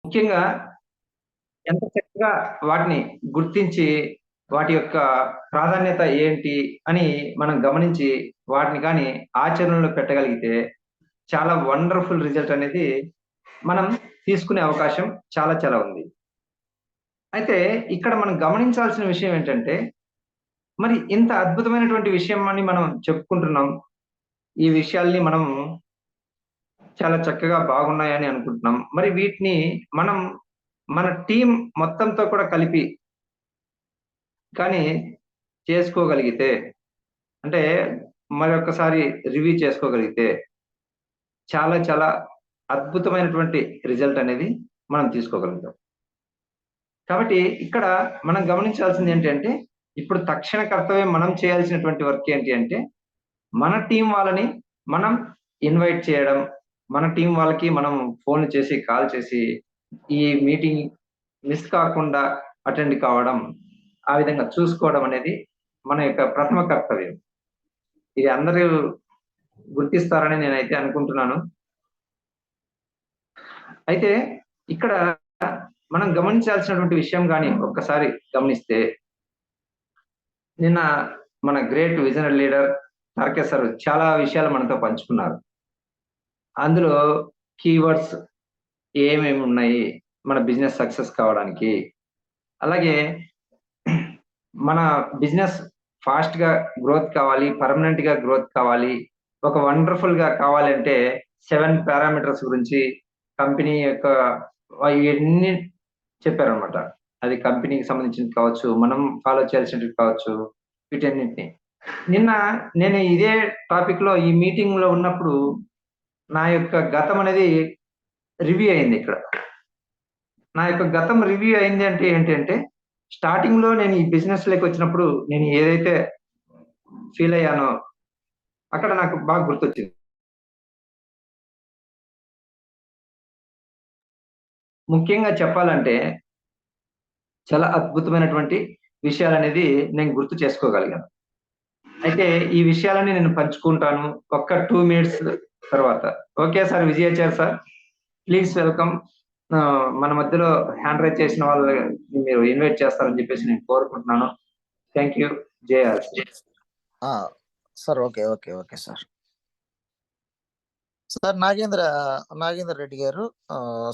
ముఖ్యంగా ఎంత చక్కగా వాటిని గుర్తించి, వాటి యొక్క ప్రాధాన్యత ఏంటి అని మనం గమనించి, వాటిని కానీ ఆచరణలో పెట్టగలిగితే, చాలా వండర్‌ఫుల్ రిజల్ట్ అనేది మనం తీసుకునే అవకాశం చాలా చాలా ఉంది. అయితే ఇక్కడ మనం గమనించాల్సిన విషయం ఏంటంటే, మరి ఇంత అద్భుతమైనటువంటి విషయం అని మనం చెప్పుకుంటున్నాం. ఈ విషయాల్ని మనం చాలా చక్కగా బాగున్నాయని అనుకుంటున్నాం. మరి వీటిని మనం మన టీమ్ మొత్తంతో కూడా కలిపి కానీ చేసుకోగలిగితే, అంటే మరొకసారి రివ్యూ చేసుకోగలిగితే, చాలా చాలా అద్భుతమైనటువంటి రిజల్ట్ అనేది మనం తీసుకోగలుగుతాం. కాబట్టి ఇక్కడ మనం గమనించాల్సింది ఏంటంటే, ఇప్పుడు తక్షణ కర్తవ్యం మనం చేయాల్సినటువంటి వర్క్ ఏంటి అంటే, మన టీమ్ వాళ్ళని మనం ఇన్వైట్ చేయడం. మన టీమ్ వాళ్ళకి మనం ఫోన్‌లు చేసి, కాల్ చేసి, ఈ మీటింగ్ మిస్ కాకుండా అటెండ్ కావడం, ఆ విధంగా చూసుకోవడం అనేది మన యొక్క ప్రథమ కర్తవ్యం. ఇది అందరూ గుర్తిస్తారని నేనైతే అనుకుంటున్నాను. అయితే ఇక్కడ మనం గమనించాల్సినటువంటి విషయం గాని ఒక్కసారి గమనిస్తే, నిన్న మన great visionary leader Tarakeshwar sir చాలా విషయాలు మనతో పంచుకున్నారు. అందులో కీవర్డ్స్ ఏమేమి ఉన్నాయి మన బిజినెస్ సక్సెస్ కావడానికి? అలాగే మన బిజినెస్ ఫాస్ట్‌గా గ్రోత్ కావాలి, పర్మనెంట్‌గా గ్రోత్ కావాలి, ఒక వండర్‌ఫుల్‌గా కావాలంటే 7 పారామీటర్స్ గురించి కంపెనీ యొక్క ఇయన్నీ చెప్పారనమాట. అది కంపెనీకి సంబంధించింది కావచ్చు, మనం ఫాలో చేయాల్సినవి కావచ్చు, వీటన్నిటిని. నిన్న నేను ఇదే టాపిక్‌లో ఈ మీటింగ్‌లో ఉన్నప్పుడు నా యొక్క గతం అనేది రివ్యూ అయిందిక్కడ. నా యొక్క గతం రివ్యూ అయింది అంటే ఏంటంటే, స్టార్టింగ్‌లో నేను ఈ బిజినెస్‌లోకొచ్చినప్పుడు నేను ఏదైతే ఫీల్ అయ్యానో, అక్కడ నాకు బాగా గుర్తొచ్చింది. ముఖ్యంగా చెప్పాలంటే, చాలా అద్భుతమైనటువంటి విషయాలనేది నేను గుర్తు చేసుకోగలిగాను. అయితే ఈ విషయాలన్నీ నేను పంచుకుంటాను. ఒక్క 2 మినిట్స్ తర్వాత. Okay sir Vijayachari sir. Please welcome. మన మధ్యలో హ్యాండ్ రైజ్ చేసిన వాళ్ళని మీరు ఇన్వైట్ చేస్తారని చెప్పేసి నేను కోరుకుంటున్నాను. Thank you. జేఆర్‌సీ. ఆ! Sir okay. Sir. Sir Nagendra Reddy గారు.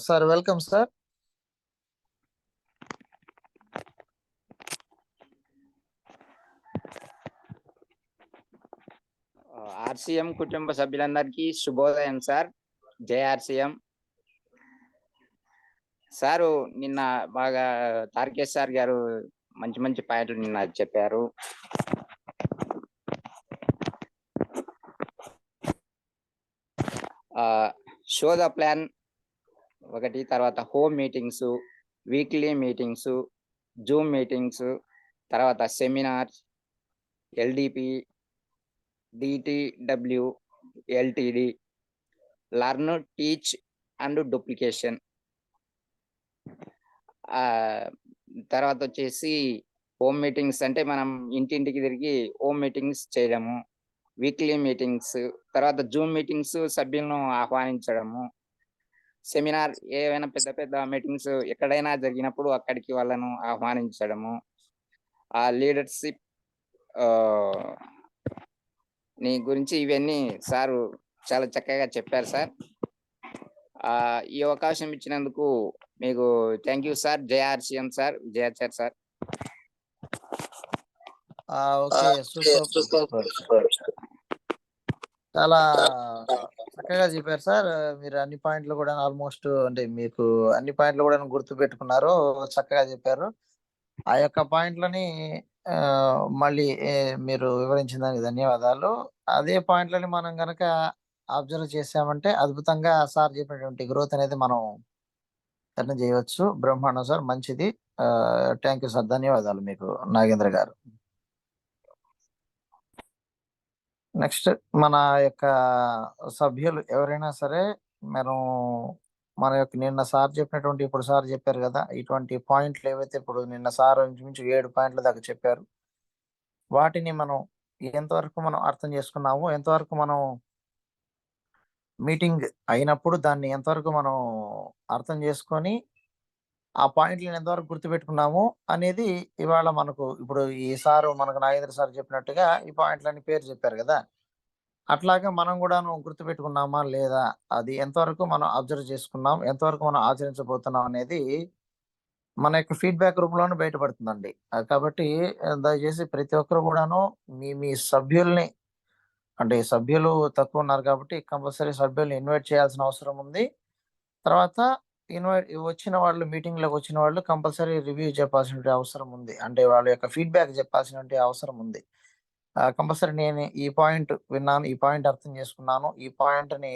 Sir welcome sir. ఆర్‌సీఎం కుటుంబ సభ్యులందరికీ శుభోదయం సార్. జై ఆర్‌సీఎం. సారు నిన్న బాగా తారకేష్ సార్ గారు మంచి మంచి పాయింట్లు నిన్న చెప్పారు. షో ద ప్లాన్ ఒకటి, తర్వాత home meetings, weekly meetings, Zoom meetings, తర్వాత seminars, LDP, DTW, LTD, learn, teach and duplication. తర్వాత వచ్చేసి హోమ్ మీటింగ్స్ అంటే మనం ఇంటింటికి తిరిగి హోమ్ మీటింగ్స్ చేయడము, వీక్లీ మీటింగ్స్, తర్వాత జూమ్ మీటింగ్స్ సభ్యులను ఆహ్వానించడము, సెమినార్ ఏవైనా పెద్ద పెద్ద మీటింగ్స్ ఎక్కడైనా జరిగినప్పుడు అక్కడికి వాళ్ళను ఆహ్వానించడము, ఆ లీడర్షిప్ నీ గురించి ఇవన్నీ సారు చాలా చక్కగా చెప్పారు సార్. ఈ అవకాశం ఇచ్చినందుకు మీకు థ్యాంక్ యూ సార్. జై RCM sir. Vijayachari sir. Okay. Super. చాలా చక్కగా చెప్పారు సార్. మీరు అన్ని పాయింట్లు కూడా ఆల్మోస్ట్ అంటే మీకు అన్ని పాయింట్లు కూడా గుర్తుపెట్టుకున్నారు. చక్కగా చెప్పారు. ఆ యొక్క పాయింట్లని మళ్ళీ మీరు వివరించిన దానికి ధన్యవాదాలు. అదే పాయింట్లని మనం గనక అబ్జర్వ్ చేసామంటే అద్భుతంగా సార్ చెప్పినటువంటి గ్రోత్ అనేది మనం అటెండ్ చేయవచ్చు. బ్రహ్మాండం సార్. మంచిది. Thank you sir. ధన్యవాదాలు మీకు నాగేంద్ర గారు. నెక్స్ట్ మన యొక్క సభ్యులు ఎవరైనా సరే మనం మన యొక్క నిన్న సార్ చెప్పినటువంటి ఇప్పుడు సార్ చెప్పారు కదా, ఇటువంటి పాయింట్లు ఏవైతే ఇప్పుడు నిన్న సార్ ఇంచుమించు 7 పాయింట్ల దాకా చెప్పారు. వాటిని మనం ఎంతవరకు మనం అర్థం చేసుకున్నాము, ఎంతవరకు మనం మీటింగ్ అయినప్పుడు దాన్ని ఎంతవరకు మనం అర్థం చేసుకొని ఆ పాయింట్లను ఎంతవరకు గుర్తుపెట్టుకున్నాము అనేది ఇవాళ మనకు ఇప్పుడు ఈ సారు మనకు నాగేంద్ర సార్ చెప్పినట్టుగా ఈ పాయింట్లన్నీ పేరు చెప్పారు కదా. అట్లాగే మనం కూడాను గుర్తుపెట్టుకున్నామా లేదా, అది ఎంతవరకు మనం అబ్జర్వ్ చేసుకున్నాం, ఎంతవరకు మనం ఆచరించబోతున్నాం అనేది మన యొక్క ఫీడ్బ్యాక్ రూపంలోనే బయటపడుతుందండి. కాబట్టి దయచేసి ప్రతి ఒక్కరు కూడాను మీ మీ సభ్యుల్ని, అంటే సభ్యులు తక్కువ ఉన్నారు కాబట్టి కంపల్సరీ సభ్యుల్ని ఇన్వైట్ చేయాల్సిన అవసరం ఉంది. తర్వాత వచ్చిన వాళ్ళు, మీటింగ్‌లోకి వచ్చిన వాళ్ళు కంపల్సరీ రివ్యూ చెప్పాల్సిన అవసరం ఉంది. అంటే వాళ్ళ యొక్క ఫీడ్‌బ్యాక్ చెప్పాల్సిన అవసరం ఉంది. కంపల్సరీ నేను ఈ పాయింట్ విన్నాను, ఈ పాయింట్ అర్థం చేసుకున్నాను, ఈ పాయింట్‌ని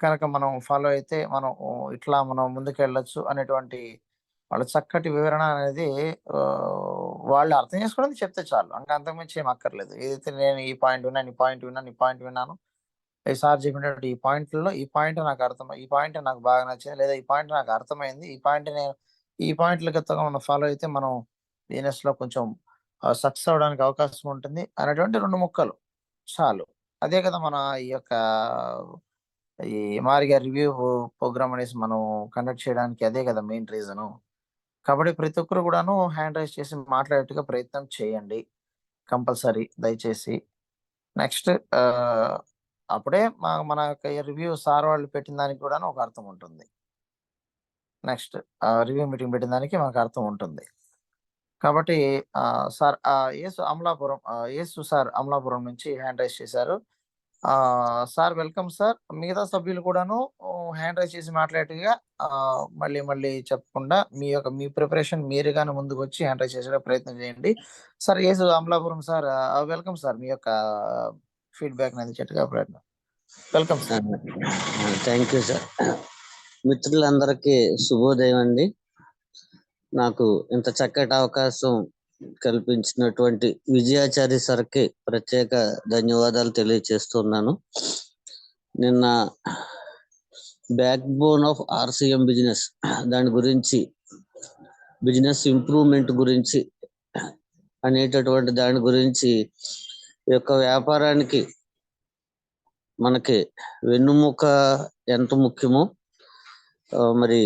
కనుక మనం ఫాలో అయితే మనం ఇట్లా మనం ముందుకెళ్ళొచ్చు అనేటువంటి వాళ్ళ చక్కటి వివరణ అనేది వాళ్ళు అర్థం చేసుకోవడానికి చెప్తే చాలు. ఇంకా అంతకుమించి ఏమి అక్కర్లేదు. ఏదైతే నేను ఈ పాయింట్ విన్నాను, ఈ పాయింట్ విన్నాను, ఈ పాయింట్ విన్నాను. ఈ సార్ చెప్పినట్టు ఈ పాయింట్‌లలో ఈ పాయింట్ నాకు ఈ పాయింట్ నాకు బాగా నచ్చింది. లేదా ఈ పాయింట్ నాకు అర్థమైంది. ఈ పాయింట్‌లు గనుక మనం ఫాలో అయితే మనం బిజినెస్‌లో కొంచెం సక్సెస్ అవ్వడానికి అవకాశం ఉంటుంది అనేటువంటి 2 ముక్కలు చాలు. అదే కదా మన ఈ యొక్క ఈ మారిగా రివ్యూ ప్రోగ్రామ్ అనేసి మనం కండక్ట్ చేయడానికి అదే కదా మెయిన్ రీజను. కాబట్టి ప్రతి ఒక్కరు కూడాను హ్యాండ్ రైజ్ చేసి మాట్లాడేట్టుగా ప్రయత్నం చేయండి. కంపల్సరీ దయచేసి. నెక్స్ట్ అప్పుడే మన యొక్క రివ్యూ సార్ వాళ్ళు పెట్టిన దానికి కూడాను ఒక అర్థం ఉంటుంది. నెక్స్ట్ రివ్యూ మీటింగ్ పెట్టిన దానికి మనకు అర్థం ఉంటుంది. కాబట్టి సార్ యేసు సార్ అమలాపురం నుంచి హ్యాండ్ రైజ్ చేశారు. Sir welcome sir. మిగతా సభ్యులు కూడాను హ్యాండ్ రైజ్ చేసి మాట్లాడేట్టుగా మళ్ళీ మళ్ళీ చెప్పకుండా మీ ప్రిపరేషన్ మీరుగానే ముందుకొచ్చి హ్యాండ్ రైజ్ చేసే ప్రయత్నం చేయండి. సార్ యేసు అమలాపురం సార్ వెల్కమ్ సార్. మీ యొక్క ఫీడ్‌బ్యాక్‌ని అందించేట్టుగా ప్రయత్నం. Welcome sir. Thank you sir. మిత్రులందరికీ శుభోదయం అండి. నాకు ఇంత చక్కటి అవకాశం కల్పించినటువంటి విజయాచారి సార్కి ప్రత్యేక ధన్యవాదాలు తెలియజేస్తున్నాను. నిన్న back bone of RCM business దాని గురించి, బిజినెస్ ఇంప్రూవ్మెంట్ గురించి అనేటటువంటి దాని గురించి, ఈ యొక్క వ్యాపారానికి మనకి వెన్నుముక ఎంత ముఖ్యమో, మరి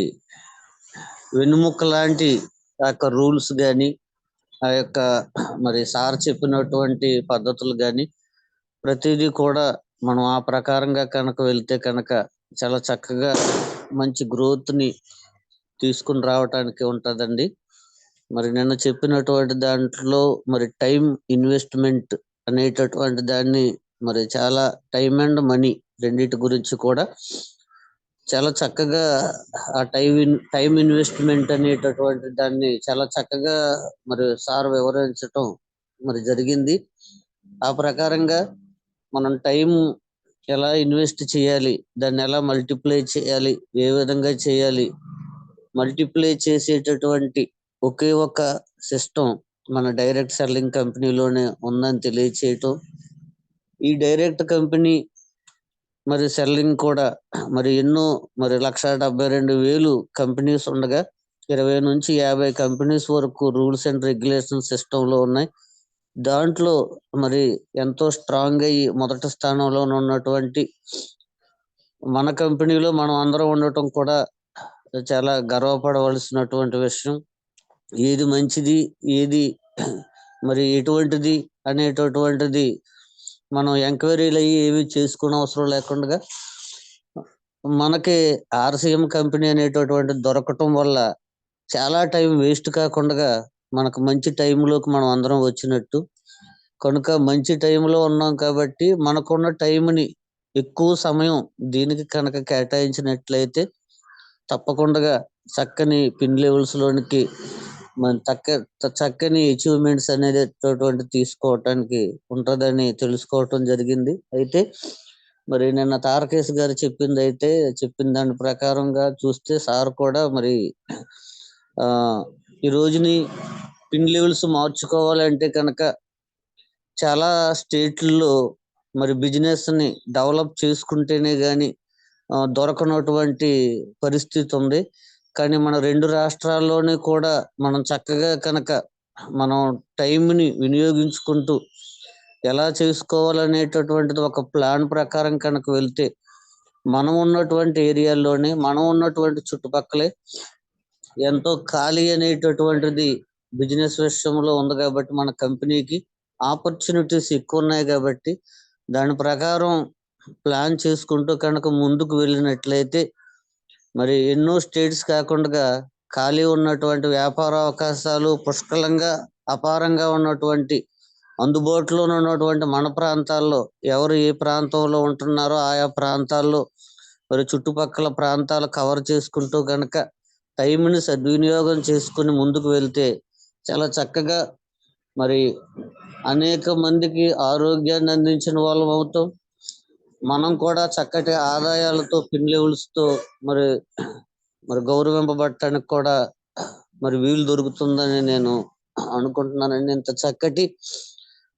వెన్నుముక లాంటి ఆ యొక్క రూల్స్ కానీ, ఆ యొక్క మరి సార్ చెప్పినటువంటి పద్ధతులు కానీ ప్రతిదీ కూడా మనం ఆ ప్రకారంగా కనుక వెళ్తే కనుక చాలా చక్కగా మంచి గ్రోత్ని తీసుకుని రావటానికి ఉంటుందండి. మరి నిన్న చెప్పినటువంటి దాంట్లో మరి టైం ఇన్వెస్ట్మెంట్ అనేటటువంటి దాన్ని, మరి చాలా టైం అండ్ మనీ రెండింటి గురించి కూడా చాలా చక్కగా ఆ టైం ఇన్వెస్ట్మెంట్ అనేటటువంటి దాన్ని చాలా చక్కగా మరి సార్ వివరించటం మరి జరిగింది. ఆ ప్రకారంగా మనం టైం ఎలా ఇన్వెస్ట్ చేయాలి, దాన్ని ఎలా మల్టిప్లై చేయాలి, ఏ విధంగా చేయాలి, మల్టిప్లై చేసేటటువంటి ఒకే ఒక సిస్టమ్ మన డైరెక్ట్ సెల్లింగ్ కంపెనీలోనే ఉందని తెలియచేయటం. ఈ డైరెక్ట్ కంపెనీ మరి సెల్లింగ్ కూడా మరి ఎన్నో, మరి 1,72,000 కంపెనీస్ ఉండగా 20 నుంచి 50 కంపెనీస్ వరకు రూల్స్ అండ్ రెగ్యులేషన్ సిస్టంలో ఉన్నాయి. దాంట్లో మరి ఎంతో స్ట్రాంగ్ అయ్యి మొదటి స్థానంలో ఉన్నటువంటి మన కంపెనీలో మనం అందరం ఉండటం కూడా చాలా గర్వపడవలసినటువంటి విషయం. ఏది మంచిది, ఏది మరి ఎటువంటిది అనేటటువంటిది మనం ఎంక్వైరీలు అయ్యి ఏవి చేసుకునే అవసరం లేకుండా మనకి ఆర్సిఎం కంపెనీ అనేటటువంటి దొరకటం వల్ల చాలా టైం వేస్ట్ కాకుండా మనకు మంచి టైంలోకి మనం అందరం వచ్చినట్టు. కనుక మంచి టైంలో ఉన్నాం కాబట్టి మనకున్న టైంని ఎక్కువ సమయం దీనికి కనుక కేటాయించినట్లయితే తప్పకుండా చక్కని పిన్ లెవెల్స్లోనికి మన చక్కని అచీవ్మెంట్స్ అనేటటువంటి తీసుకోవటానికి ఉంటుందని తెలుసుకోవటం జరిగింది. అయితే మరి నిన్న తారకేశ్ గారు చెప్పిన దాని ప్రకారంగా చూస్తే సార్ కూడా మరి ఈ రోజుని పిన్ లెవెల్స్ మార్చుకోవాలంటే కనుక చాలా స్టేట్లలో మరి బిజినెస్ని డెవలప్ చేసుకుంటేనే కానీ దొరకనటువంటి పరిస్థితి ఉంది. కానీ మన 2 రాష్ట్రాల్లోనే కూడా మనం చక్కగా కనుక మనం టైంని వినియోగించుకుంటూ ఎలా చేసుకోవాలనేటటువంటిది ఒక ప్లాన్ ప్రకారం కనుక వెళ్తే మనం ఉన్నటువంటి ఏరియాల్లోనే, మనం ఉన్నటువంటి చుట్టుపక్కలే ఎంతో ఖాళీ అనేటటువంటిది బిజినెస్ విషయంలో ఉంది కాబట్టి మన కంపెనీకి ఆపర్చునిటీస్ ఎక్కువ ఉన్నాయి కాబట్టి దాని ప్రకారం ప్లాన్ చేసుకుంటూ కనుక ముందుకు వెళ్ళినట్లయితే మరి ఎన్నో స్టేట్స్ కాకుండా ఖాళీ ఉన్నటువంటి వ్యాపార అవకాశాలు పుష్కలంగా అపారంగా ఉన్నటువంటి అందుబాటులో ఉన్నటువంటి మన ప్రాంతాల్లో ఎవరు ఏ ప్రాంతంలో ఉంటున్నారో ఆయా ప్రాంతాల్లో మరి చుట్టుపక్కల ప్రాంతాలు కవర్ చేసుకుంటూ కనుక టైంని సద్వినియోగం చేసుకుని ముందుకు వెళ్తే చాలా చక్కగా మరి అనేక మందికి ఆరోగ్యాన్ని అందించిన వాళ్ళం అవుతాం. మనం కూడా చక్కటి ఆదాయాలతో పిన్ లెవెల్స్తో మరి గౌరవింపబడటానికి కూడా మరి వీలు దొరుకుతుందని నేను అనుకుంటున్నానండి. ఇంత చక్కటి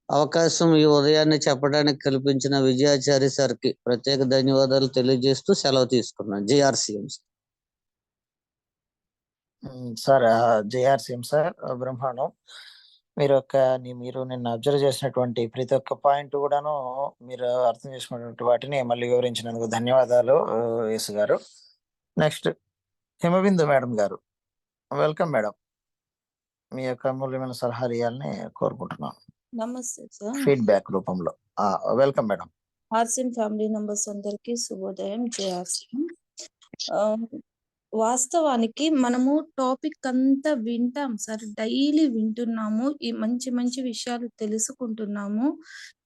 అవకాశం ఈ ఉదయాన్నే చెప్పడానికి కల్పించిన విజయాచారి సార్కి ప్రత్యేక ధన్యవాదాలు తెలియజేస్తూ సెలవు తీసుకున్నాను. JRCM sir. జేఆర్సీఎం సార్ బ్రహ్మాండం. మీరు నిన్న అబ్జర్వ్ చేసినటువంటి ప్రతి ఒక్క పాయింట్ కూడాను మీరు అర్థం చేసుకున్నటువంటి వాటిని మళ్ళీ వివరించినందుకు ధన్యవాదాలు యేసు గారు. నెక్స్ట్ హిమబిందు మేడం గారు, వెల్కమ్ మేడం. మీ యొక్క అమూల్యమైన సలహాలు ఇవ్వాలని కోరుకుంటున్నాను నమస్తే సార్. ఫీడ్బ్యాక్ రూపంలో. Welcome madam. RCM family members అందరికీ శుభోదయం. జేఆర్సీఎం. వాస్తవానికి మనము టాపిక్ అంతా వింటాం సార్, డైలీ వింటున్నాము, ఈ మంచి మంచి విషయాలు తెలుసుకుంటున్నాము.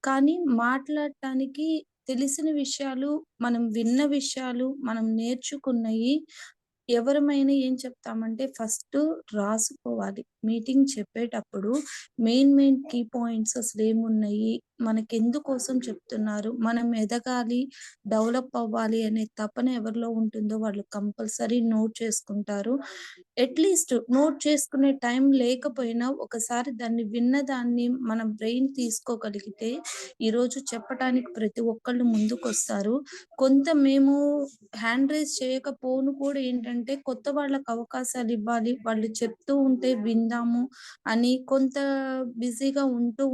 కానీ మాట్లాడటానికి తెలిసిన విషయాలు, మనం విన్న విషయాలు, మనం నేర్చుకున్నవి ఎవరమైనా ఏం చెప్తామంటే ఫస్ట్ రాసుకోవాలి. మీటింగ్ చెప్పేటప్పుడు మెయిన్ కీ పాయింట్స్ అసలు ఏమున్నాయి, మనకెందుకోసం చెప్తున్నారు, మనం ఎదగాలి, డెవలప్ అవ్వాలి అనే తపన ఎవరిలో ఉంటుందో వాళ్ళు కంపల్సరీ నోట్ చేసుకుంటారు. అట్లీస్ట్ నోట్ చేసుకునే టైం లేకపోయినా ఒకసారి దాన్ని విన్నదాన్ని మన బ్రెయిన్ తీసుకోగలిగితే ఈరోజు చెప్పడానికి ప్రతి ఒక్కళ్ళు ముందుకొస్తారు. కొంత మేము హ్యాండ్ రైజ్ చేయకపోను కూడా ఏంటంటే కొత్త వాళ్ళకి అవకాశాలు ఇవ్వాలి, వాళ్ళు చెప్తూ ఉంటే విందాము అని కొంత బిజీగా ఉంటూ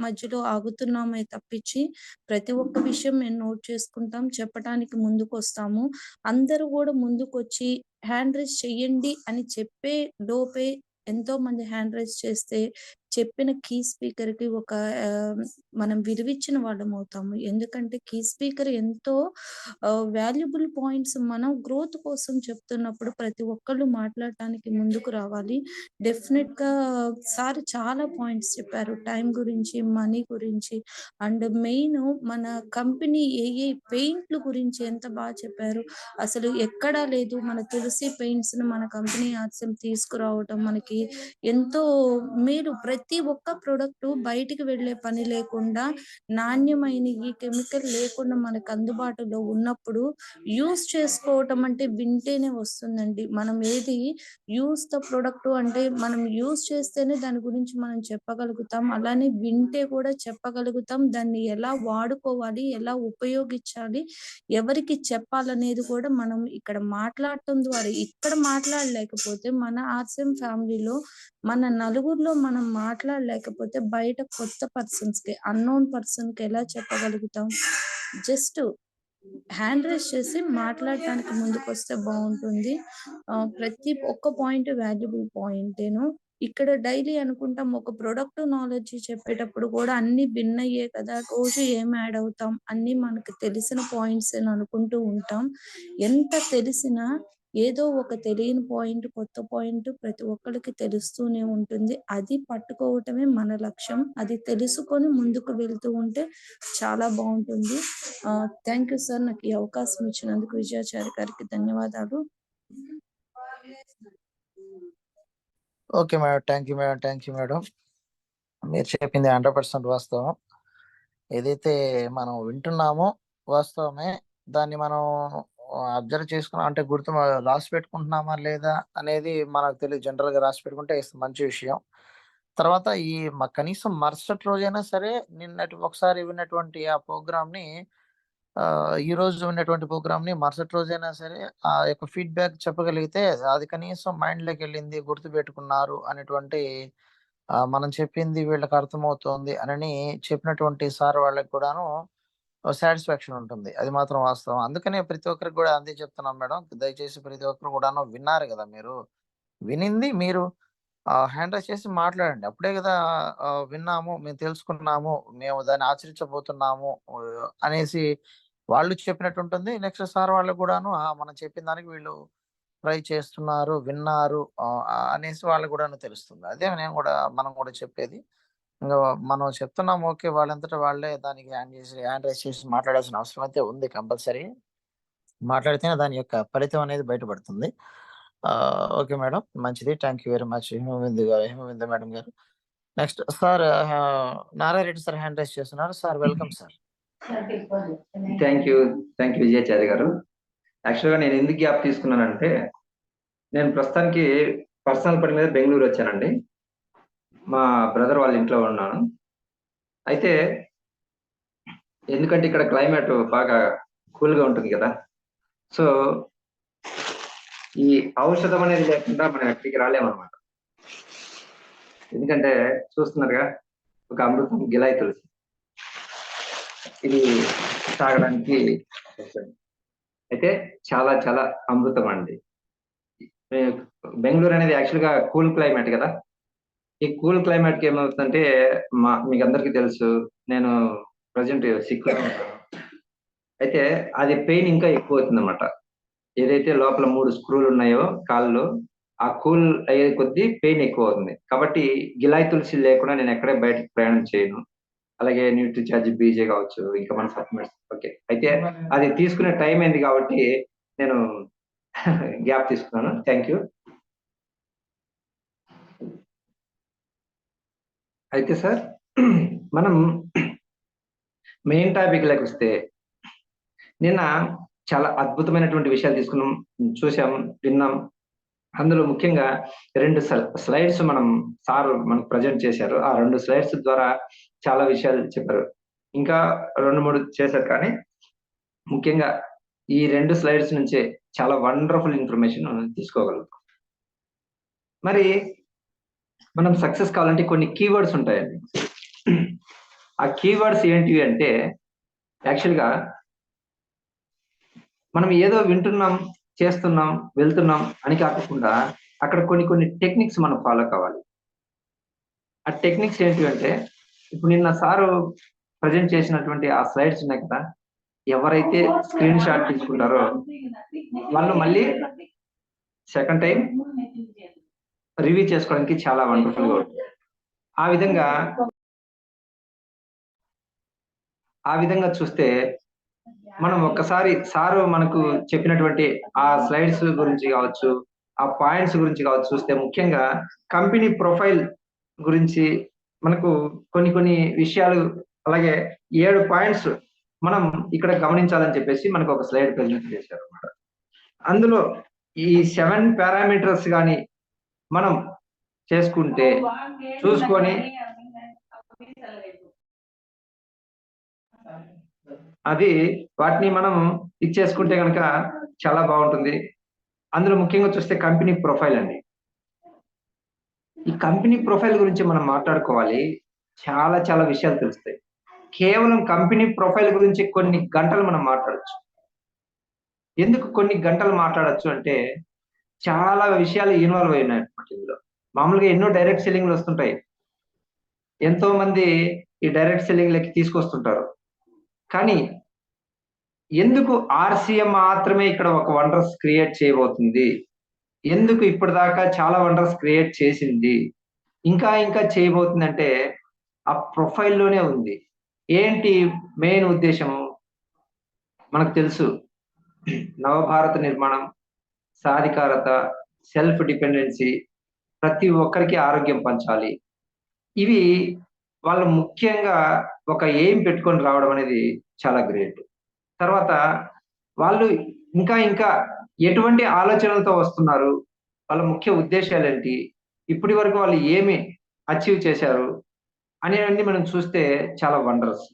మధ్యలో ఆగుతున్నామే తప్పించి ప్రతి ఒక్క విషయం మేము నోట్ చేసుకుంటాం, చెప్పడానికి ముందుకొస్తాము. అందరూ కూడా ముందుకొచ్చి హ్యాండ్ రైజ్ చెయ్యండి అని చెప్పే లోపే ఎంతో మంది హ్యాండ్ రైజ్ చేస్తే చెప్పిన కీ స్పీకర్ కి ఒక మనం విలువిచ్చిన వాళ్ళం అవుతాము. ఎందుకంటే కీ స్పీకర్ ఎంతో వాల్యుబుల్ పాయింట్స్ మనం గ్రోత్ కోసం చెప్తున్నప్పుడు ప్రతి ఒక్కళ్ళు మాట్లాడటానికి ముందుకు రావాలి. డెఫినెట్ గా సార్ చాలా పాయింట్స్ చెప్పారు, టైం గురించి, మనీ గురించి, అండ్ మెయిన్ మన కంపెనీ ఏ పెయింట్లు గురించి ఎంత బాగా చెప్పారు. అసలు ఎక్కడా లేదు, మన తులసి పెయింట్స్ ని మన కంపెనీ ఆర్సిఎం తీసుకురావటం మనకి ఎంతో మేలు. ప్రతి ఒక్క ప్రొడక్ట్ బయటికి వెళ్లే పని లేకుండా నాణ్యమైన ఈ కెమికల్ లేకుండా మనకు అందుబాటులో ఉన్నప్పుడు యూస్ చేసుకోవటం అంటే వింటేనే వస్తుందండి. మనం ఏది యూస్ ద ప్రొడక్ట్ అంటే మనం యూస్ చేస్తేనే దాని గురించి మనం చెప్పగలుగుతాం, అలానే వింటే కూడా చెప్పగలుగుతాం. దాన్ని ఎలా వాడుకోవాలి, ఎలా ఉపయోగించాలి, ఎవరికి చెప్పాలనేది కూడా మనం ఇక్కడ మాట్లాడటం ద్వారా, ఇక్కడ మాట్లాడలేకపోతే మన ఆర్సిఎం ఫ్యామిలీలో మన నలుగురిలో మనం మాట్లాడలేకపోతే బయట కొత్త పర్సన్స్ కి, అన్నోన్ పర్సన్ కి ఎలా చెప్పగలుగుతాం? జస్ట్ హ్యాండ్ రైజ్ చేసి మాట్లాడటానికి ముందుకు వస్తే బాగుంటుంది. ప్రతి ఒక్క పాయింట్ వాల్యుబుల్ పాయింటేను. ఇక్కడ డైలీ అనుకుంటాం ఒక ప్రొడక్ట్ నాలెడ్జ్ చెప్పేటప్పుడు కూడా అన్ని విన్నయ్యే కదా, రోజు ఏం యాడ్ అవుతాం, అన్ని మనకు తెలిసిన పాయింట్స్ అని అనుకుంటూ ఉంటాం. ఎంత తెలిసినా ఏదో ఒక తెలియని పాయింట్, కొత్త పాయింట్ ప్రతి ఒక్కరికి తెలుస్తూనే ఉంటుంది. అది పట్టుకోవటమే మన లక్ష్యం. అది తెలుసుకొని ముందుకు వెళ్తూ ఉంటే చాలా బాగుంటుంది. థ్యాంక్ యూ సార్, నాకు ఈ అవకాశం ఇచ్చినందుకు విజయాచారి గారికి ధన్యవాదాలు. Okay madam, thank you madam. మీరు చెప్పింది 100% వాస్తవం. ఏదైతే మనం వింటున్నామో వాస్తవమే, దాన్ని మనం అబ్జర్వ్ చేసుకున్నాం అంటే గుర్తు రాసి పెట్టుకుంటున్నామా లేదా అనేది మనకు తెలియదు. జనరల్ గా రాసి పెట్టుకుంటే మంచి విషయం. తర్వాత కనీసం మరుసటి రోజైనా సరే ఒకసారి విన్నటువంటి ఆ ప్రోగ్రామ్ ని, ఈ రోజు ఉన్నటువంటి ప్రోగ్రామ్ ని మరుసటి రోజైనా సరే ఆ యొక్క ఫీడ్బ్యాక్ చెప్పగలిగితే అది కనీసం మైండ్ లోకి వెళ్ళింది, గుర్తు పెట్టుకున్నారు అనేటువంటి మనం చెప్పింది వీళ్ళకి అర్థమవుతోంది అని చెప్పినటువంటి సార్ వాళ్ళకి కూడాను సాటిస్ఫాక్షన్ ఉంటుంది. అది మాత్రం వాస్తవం. అందుకనే ప్రతి ఒక్కరికి కూడా అంతే చెప్తున్నాం మేడం, దయచేసి ప్రతి ఒక్కరు కూడాను విన్నారు కదా మీరు. వినింది మీరు హ్యాండ్ రైజ్ చేసి మాట్లాడండి. అప్పుడే కదా విన్నాము, మేము తెలుసుకున్నాము, మేము దాన్ని ఆచరించబోతున్నాము అనేసి వాళ్ళు చెప్పినట్టు ఉంటుంది. నెక్స్ట్ సార్ వాళ్ళకి కూడాను మనం చెప్పిన దానికి వీళ్ళు ట్రై చేస్తున్నారు, విన్నారు అనేసి వాళ్ళకి కూడాను తెలుస్తుంది. అదే మనం కూడా చెప్పేది. ఇంకా మనం చెప్తున్నాం ఓకే, వాళ్ళంతటా వాళ్ళే దానికి హ్యాండ్ రైజ్ చేసి మాట్లాడాల్సిన అవసరం అయితే ఉంది. కంపల్సరీ మాట్లాడితేనే దాని యొక్క ఫలితం అనేది బయటపడుతుంది. ఓకే మేడం, మంచిది. Thank you very much Himabindu madam గారు. Next sir Narayana sir hand raise చేస్తున్నారు. Sir welcome sir. Thank you Vijayacharya గారు. యాక్చువల్గా నేను ఎందుకు గ్యాప్ తీసుకున్నానంటే, నేను ప్రస్తుతానికి పర్సనల్ పని మీద బెంగళూరు వచ్చానండి. మా బ్రదర్ వాళ్ళ ఇంట్లో ఉన్నాను. అయితే ఎందుకంటే ఇక్కడ క్లైమేట్ బాగా కూల్గా ఉంటుంది కదా, సో ఈ ఔషధం అనేది లేకుండా మనం ఎక్కడికి రాలేమన్నమాట. ఎందుకంటే చూస్తున్నారుగా, ఒక అమృతం గిలాయి తులసి, ఇది తాగడానికి అయితే చాలా చాలా అమృతం అండి. బెంగళూరు అనేది యాక్చువల్గా కూల్ క్లైమేట్ కదా. ఈ కూల్ క్లైమేట్ కి ఏమవుతుందంటే, మీకు అందరికీ తెలుసు, నేను ప్రజెంట్ సిక్ లో ఉంటాను. అయితే అది పెయిన్ ఇంకా ఎక్కువ అవుతుంది అనమాట. ఏదైతే లోపల 3 స్క్రూలు ఉన్నాయో కాళ్ళు, ఆ కూల్ అయ్యే కొద్దీ పెయిన్ ఎక్కువ అవుతుంది. కాబట్టి గిలాయి తులసి లేకుండా నేను ఎక్కడే బయటకు ప్రయాణం చేయను. అలాగే న్యూట్రిచార్జ్ బీజే కావచ్చు, ఇంకా మన సప్లిమెంట్స్. ఓకే, అయితే అది తీసుకునే టైం అయింది కాబట్టి నేను గ్యాప్ తీసుకున్నాను. Thank you. అయితే సార్, మనం మెయిన్ టాపిక్ లోకి వస్తే, నిన్న చాలా అద్భుతమైనటువంటి విషయాలు తీసుకున్నాం, చూసాం, విన్నాం. అందులో ముఖ్యంగా 2 స్లైడ్స్ సార్ మనకు ప్రజెంట్ చేశారు. ఆ 2 స్లైడ్స్ ద్వారా చాలా విషయాలు చెప్పారు. ఇంకా 2-3 చేశారు, కానీ ముఖ్యంగా ఈ 2 స్లైడ్స్ నుంచే చాలా వండర్ఫుల్ ఇన్ఫర్మేషన్ తీసుకోగలుగుతాం. మరి మనం సక్సెస్ కావాలంటే కొన్ని కీవర్డ్స్ ఉంటాయండి. ఆ కీవర్డ్స్ ఏంటివి అంటే, యాక్చువల్గా మనం ఏదో వింటున్నాం, చేస్తున్నాం, వెళ్తున్నాం అని కాకుండా అక్కడ కొన్ని టెక్నిక్స్ మనం ఫాలో కావాలి. ఆ టెక్నిక్స్ ఏంటివి అంటే, ఇప్పుడు నిన్న సారు ప్రజెంట్ చేసినటువంటి ఆ స్లైడ్స్ ఉన్నాయి కదా, ఎవరైతే స్క్రీన్ షాట్ తీసుకుంటారో వాళ్ళు మళ్ళీ సెకండ్ టైం రివ్యూ చేసుకోవడానికి చాలా వండర్ఫుల్ గా ఉంటుంది. ఆ విధంగా చూస్తే మనం ఒక్కసారి సారు మనకు చెప్పినటువంటి ఆ స్లైడ్స్ గురించి కావచ్చు, ఆ పాయింట్స్ గురించి కావచ్చు చూస్తే, ముఖ్యంగా కంపెనీ ప్రొఫైల్ గురించి మనకు కొన్ని విషయాలు, అలాగే 7 పాయింట్స్ మనం ఇక్కడ గమనించాలని చెప్పేసి మనకు ఒక స్లైడ్ ప్రజెంట్ చేశారు అన్నమాట. అందులో ఈ 7 పారామీటర్స్ కానీ మనం చేసుకుంటే, చూసుకొని అది వాటిని మనం ఇచ్చేసుకుంటే కనుక చాలా బాగుంటుంది. అందులో ముఖ్యంగా చూస్తే కంపెనీ ప్రొఫైల్ అండి. ఈ కంపెనీ ప్రొఫైల్ గురించి మనం మాట్లాడుకోవాలి, చాలా చాలా విషయాలు తెలుస్తాయి. కేవలం కంపెనీ ప్రొఫైల్ గురించి కొన్ని గంటలు మనం మాట్లాడొచ్చు. ఎందుకు కొన్ని గంటలు మాట్లాడొచ్చు అంటే, చాలా విషయాలు ఇన్వాల్వ్ అయినాయి ఇందులో. మామూలుగా ఎన్నో డైరెక్ట్ సెల్లింగ్లు వస్తుంటాయి, ఎంతో మంది ఈ డైరెక్ట్ సెల్లింగ్లకి తీసుకొస్తుంటారు. కానీ ఎందుకు ఆర్సీఎం మాత్రమే ఇక్కడ ఒక వండర్స్ క్రియేట్ చేయబోతుంది? ఎందుకు ఇప్పటిదాకా చాలా వండర్స్ క్రియేట్ చేసింది, ఇంకా చేయబోతుంది అంటే, ఆ ప్రొఫైల్లోనే ఉంది. ఏంటి మెయిన్ ఉద్దేశము? మనకు తెలుసు, నవభారత నిర్మాణం, సాధికారత, సెల్ఫ్ డిపెండెన్సీ, ప్రతి ఒక్కరికి ఆరోగ్యం పంచాలి. ఇవి వాళ్ళు ముఖ్యంగా ఒక ఎయిమ్ పెట్టుకొని రావడం అనేది చాలా గ్రేట్. తర్వాత వాళ్ళు ఇంకా ఎటువంటి ఆలోచనలతో వస్తున్నారు, వాళ్ళ ముఖ్య ఉద్దేశాలు ఏంటి, ఇప్పటి వరకు వాళ్ళు ఏమి అచీవ్ చేశారు అనేవన్నీ మనం చూస్తే చాలా వండర్స్.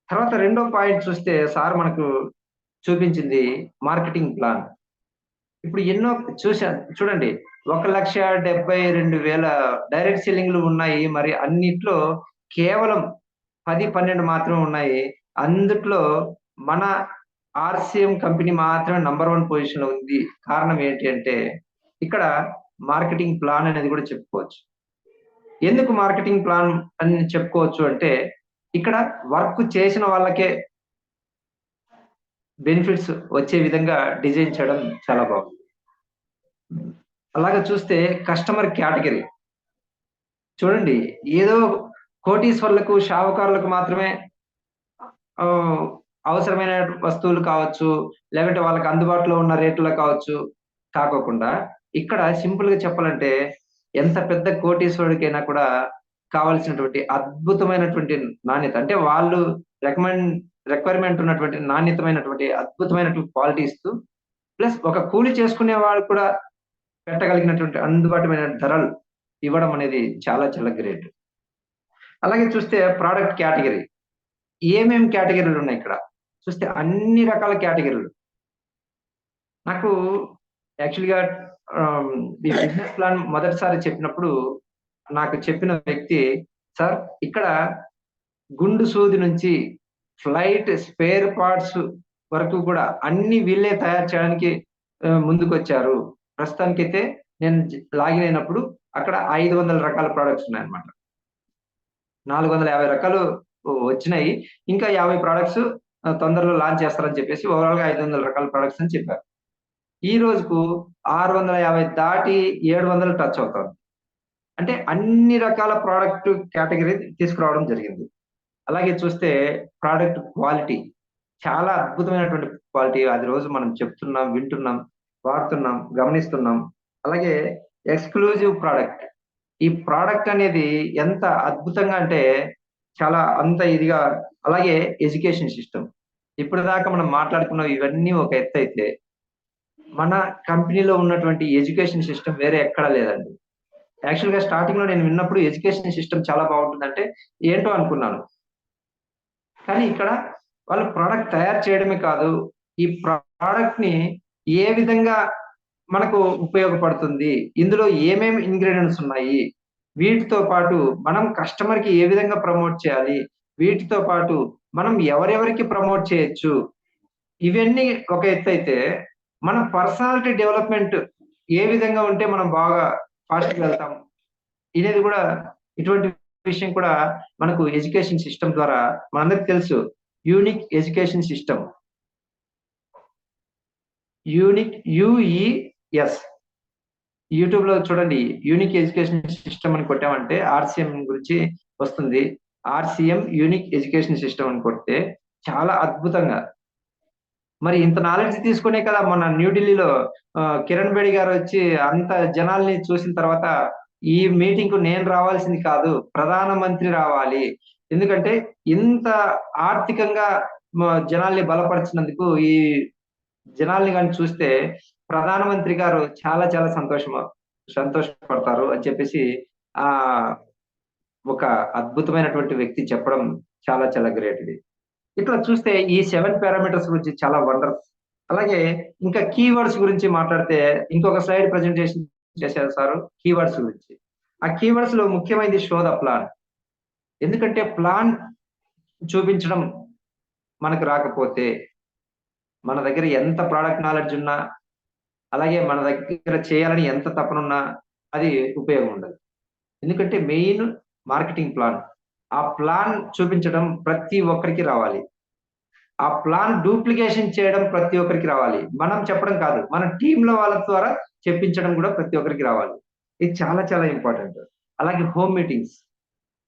తర్వాత రెండో పాయింట్ చూస్తే, సార్ మనకు చూపించింది మార్కెటింగ్ ప్లాన్. ఇప్పుడు ఎన్నో చూడండి, 1,72,000 డైరెక్ట్ సెల్లింగ్లు ఉన్నాయి. మరి అన్నిట్లో కేవలం 10-12 మాత్రమే ఉన్నాయి. అందుట్లో మన ఆర్సీఎం కంపెనీ మాత్రమే నంబర్ 1 పొజిషన్ లో ఉంది. కారణం ఏంటి అంటే, ఇక్కడ మార్కెటింగ్ ప్లాన్ అనేది కూడా చెప్పుకోవచ్చు. ఎందుకు మార్కెటింగ్ ప్లాన్ అని చెప్పుకోవచ్చు అంటే, ఇక్కడ వర్క్ చేసిన వాళ్ళకే బెనిఫిట్స్ వచ్చే విధంగా డిజైన్ చేయడం చాలా బాగుంది. అలాగే చూస్తే కస్టమర్ కేటగిరీ చూడండి, ఏదో కోటీశ్వర్లకు, షావుకారులకు మాత్రమే అవసరమైన వస్తువులు కావచ్చు, లేకుంటే వాళ్ళకి అందుబాటులో ఉన్న రేట్‌లో కావచ్చు, కాకోకుండా ఇక్కడ సింపుల్‌గా చెప్పాలంటే ఎంత పెద్ద కోటీశ్వరుడికైనా కూడా కావాల్సినటువంటి అద్భుతమైనటువంటి నాణ్యత. అంటే వాళ్ళు రిక్వైర్‌మెంట్ ఉన్నటువంటి నాణ్యతమైనటువంటి అద్భుతమైనటువంటి క్వాలిటీ ఇస్తూ, ప్లస్ ఒక కూలి చేసుకునే వాళ్ళు కూడా పెట్టగలిగినటువంటి అందుబాటుమైన ధరలు ఇవ్వడం అనేది చాలా చాలా గ్రేట్. అలాగే చూస్తే ప్రొడక్ట్ కేటగరీ. ఏమేం కేటగరీలు ఉన్నాయి ఇక్కడ? చూస్తే అన్ని రకాల కేటగరీలు. నాకు యాక్చువల్‌గా ఈ బిజినెస్ ప్లాన్ మొదటిసారి చెప్పినప్పుడు నాకు చెప్పిన వ్యక్తి, "సార్ ఇక్కడ గుండు సూది నుంచి ఫ్లైట్ స్పేర్ పార్ట్స్ వరకు కూడా అన్ని వీళ్ళే తయారు చేయడానికి ముందుకొచ్చారు. ప్రస్తుతానికైతే నేను లాగిన్ అయినప్పుడు అక్కడ 500 రకాల ప్రొడక్ట్స్ ఉన్నాయన్నమాట. 450 రకాలు వచ్చినాయి. ఇంకా 50 ప్రొడక్ట్స్ తొందరలో లాంచ్ చేస్తారని చెప్పేసి ఓవరాల్‌గా 500 రకాల ప్రొడక్ట్స్ అని చెప్పారు. ఈ రోజుకు 650 దాటి 700 టచ్ అవుతోంది. అంటే అన్ని రకాల ప్రొడక్ట్ కేటగరీ తీసుకురావడం జరిగింది. అలాగే చూస్తే ప్రొడక్ట్ క్వాలిటీ చాలా అద్భుతమైనటువంటి క్వాలిటీ. అది రోజు మనం చెప్తున్నాం, వింటున్నాం, వాడుతున్నాం, గమనిస్తున్నాం. అలాగే ఎక్స్‌క్లూజివ్ ప్రొడక్ట్. ఈ ప్రొడక్ట్ అనేది ఎంత అద్భుతంగా అంటే చాలా అంత ఇదిగా. అలాగే ఎడ్యుకేషన్ సిస్టమ్. ఇప్పటిదాకా మనం మాట్లాడుకున్న ఇవన్నీ ఒక ఎత్తైతే, మన కంపెనీలో ఉన్నటువంటి ఎడ్యుకేషన్ సిస్టమ్ వేరే ఎక్కడా లేదండి. యాక్చువల్‌గా స్టార్టింగ్‌లో నేను విన్నప్పుడు ఎడ్యుకేషన్ సిస్టమ్ చాలా బాగుంటుందంటే ఏంటో అనుకున్నాను. కానీ ఇక్కడ వాళ్ళు ప్రొడక్ట్ తయారు చేయడమే కాదు, ఈ ప్రొడక్ట్‌ని ఏ విధంగా మనకు ఉపయోగపడుతుంది, ఇందులో ఏమేమి ఇంగ్రీడియెంట్స్ ఉన్నాయి, వీటితో పాటు మనం కస్టమర్‌కి ఏ విధంగా ప్రమోట్ చేయాలి, వీటితో పాటు మనం ఎవరెవరికి ప్రమోట్ చేయొచ్చు, ఇవన్నీ ఒక ఎత్తైతే, మన పర్సనాలిటీ డెవలప్‌మెంట్ ఏ విధంగా ఉంటే మనం బాగా ఫాస్ట్‌గా వెళ్తాం, ఇదేది కూడా ఇటువంటి విషయం కూడా మనకు ఎడ్యుకేషన్ సిస్టమ్ ద్వారా మనందరికి తెలుసు. Unique education system. యూనిక్ యూఈఎస్. యూట్యూబ్‌లో చూడండి, యూనిక్ ఎడ్యుకేషన్ సిస్టమ్ అని కొట్టామంటే ఆర్‌సీఎం గురించి వస్తుంది. ఆర్‌సీఎం యూనిక్ ఎడ్యుకేషన్ సిస్టమ్ అని కొడితే చాలా అద్భుతంగా. మరి ఇంత నాలెడ్జ్ తీసుకునే కదా మొన్న న్యూఢిల్లీలో కిరణ్ బేడి గారు వచ్చి అంత జనాల్ని చూసిన తర్వాత, ఈ మీటింగ్‌కు నేను రావాల్సింది కాదు, ప్రధానమంత్రి రావాలి. ఎందుకంటే ఇంత ఆర్థికంగా జనాల్ని బలపరిచినందుకు ఈ జనాల్ని గాని చూస్తే ప్రధానమంత్రి గారు చాలా చాలా సంతోషపడతారు అని చెప్పేసి ఒక అద్భుతమైనటువంటి వ్యక్తి చెప్పడం చాలా చాలా గ్రేట్ ఇది. ఇట్లా చూస్తే ఈ 7 పారామీటర్స్ గురించి చాలా వండర్స్. అలాగే ఇంకా కీవర్డ్స్ గురించి మాట్లాడితే ఇంకొక స్లైడ్ ప్రెజెంటేషన్ చేశారు సారు కీవర్డ్స్ గురించి. ఆ కీవర్డ్స్‌లో ముఖ్యమైనది షో ద ప్లాన్. ఎందుకంటే ప్లాన్ చూపించడం మనకు రాకపోతే, మన దగ్గర ఎంత ప్రొడక్ట్ నాలెడ్జ్ ఉన్నా, అలాగే మన దగ్గర చేయాలని ఎంత తపనున్నా అది ఉపయోగం ఉండదు. ఎందుకంటే మెయిన్ మార్కెటింగ్ ప్లాన్. ఆ ప్లాన్ చూపించడం ప్రతి ఒక్కరికి రావాలి. ఆ ప్లాన్ డూప్లికేషన్ చేయడం ప్రతి ఒక్కరికి రావాలి. మనం చెప్పడం కాదు, మన టీమ్‌లో వాళ్ళ ద్వారా చెప్పించడం కూడా ప్రతి ఒక్కరికి రావాలి. ఇది చాలా చాలా ఇంపార్టెంట్. అలాగే హోమ్ మీటింగ్స్.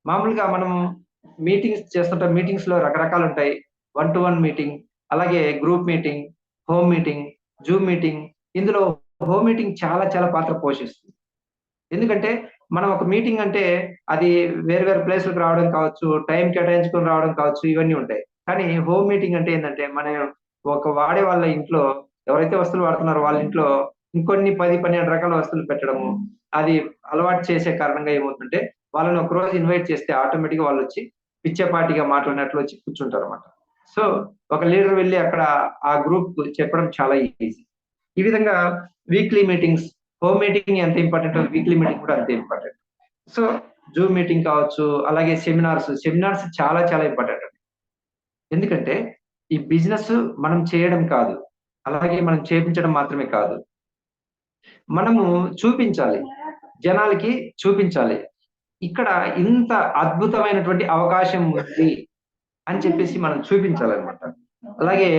మామూలుగా మనం మీటింగ్స్ చేస్తుంటాం. మీటింగ్స్‌లో రకరకాలుంటాయి. 1 to 1 మీటింగ్, అలాగే group meeting, home meeting, Zoom meeting. ఇందులో హోమ్ మీటింగ్ చాలా చాలా పాత్ర పోషిస్తుంది. ఎందుకంటే మనం ఒక మీటింగ్ అంటే అది వేరు వేరు ప్లేస్‌లకు రావడం కావచ్చు, టైం కేటాయించుకొని రావడం కావచ్చు, ఇవన్నీ ఉంటాయి. కానీ హోమ్ మీటింగ్ అంటే ఏందంటే, మనం ఒక వాడే వాళ్ళ ఇంట్లో ఎవరైతే వస్తువులు వాడుతున్నారో వాళ్ళ ఇంట్లో ఇంకొన్ని 10, 12 రకాల వస్తువులు పెట్టడము, అది అలవాటు చేసే కారణంగా ఏమవుతుందంటే, వాళ్ళని ఒకరోజు ఇన్వైట్ చేస్తే ఆటోమేటిక్‌గా వాళ్ళొచ్చి పిచ్చేపాటిగా మాట్లాడినట్లు వచ్చి కూర్చుంటారన్నమాట. సో, ఒక లీడర్ వెళ్లి అక్కడ ఆ గ్రూప్ చెప్పడం చాలా ఈజీ. ఈ విధంగా వీక్లీ మీటింగ్స్, హోమ్ మీటింగ్ ఎంత ఇంపార్టెంటో వీక్లీ మీటింగ్ కూడా అంతే ఇంపార్టెంట్. సో, జూమ్ మీటింగ్ కావచ్చు, అలాగే సెమినార్స్ చాలా చాలా ఇంపార్టెంట్ అండి. ఎందుకంటే ఈ బిజినెస్ మనం చేయడం కాదు, అలాగే మనం చేపించడం మాత్రమే కాదు. మనము చూపించాలి. జనాలకి చూపించాలి. ఇక్కడ ఇంత అద్భుతమైనటువంటి అవకాశం ఉంది అని చెప్పేసి మనం చూపించాలన్నమాట. అలాగే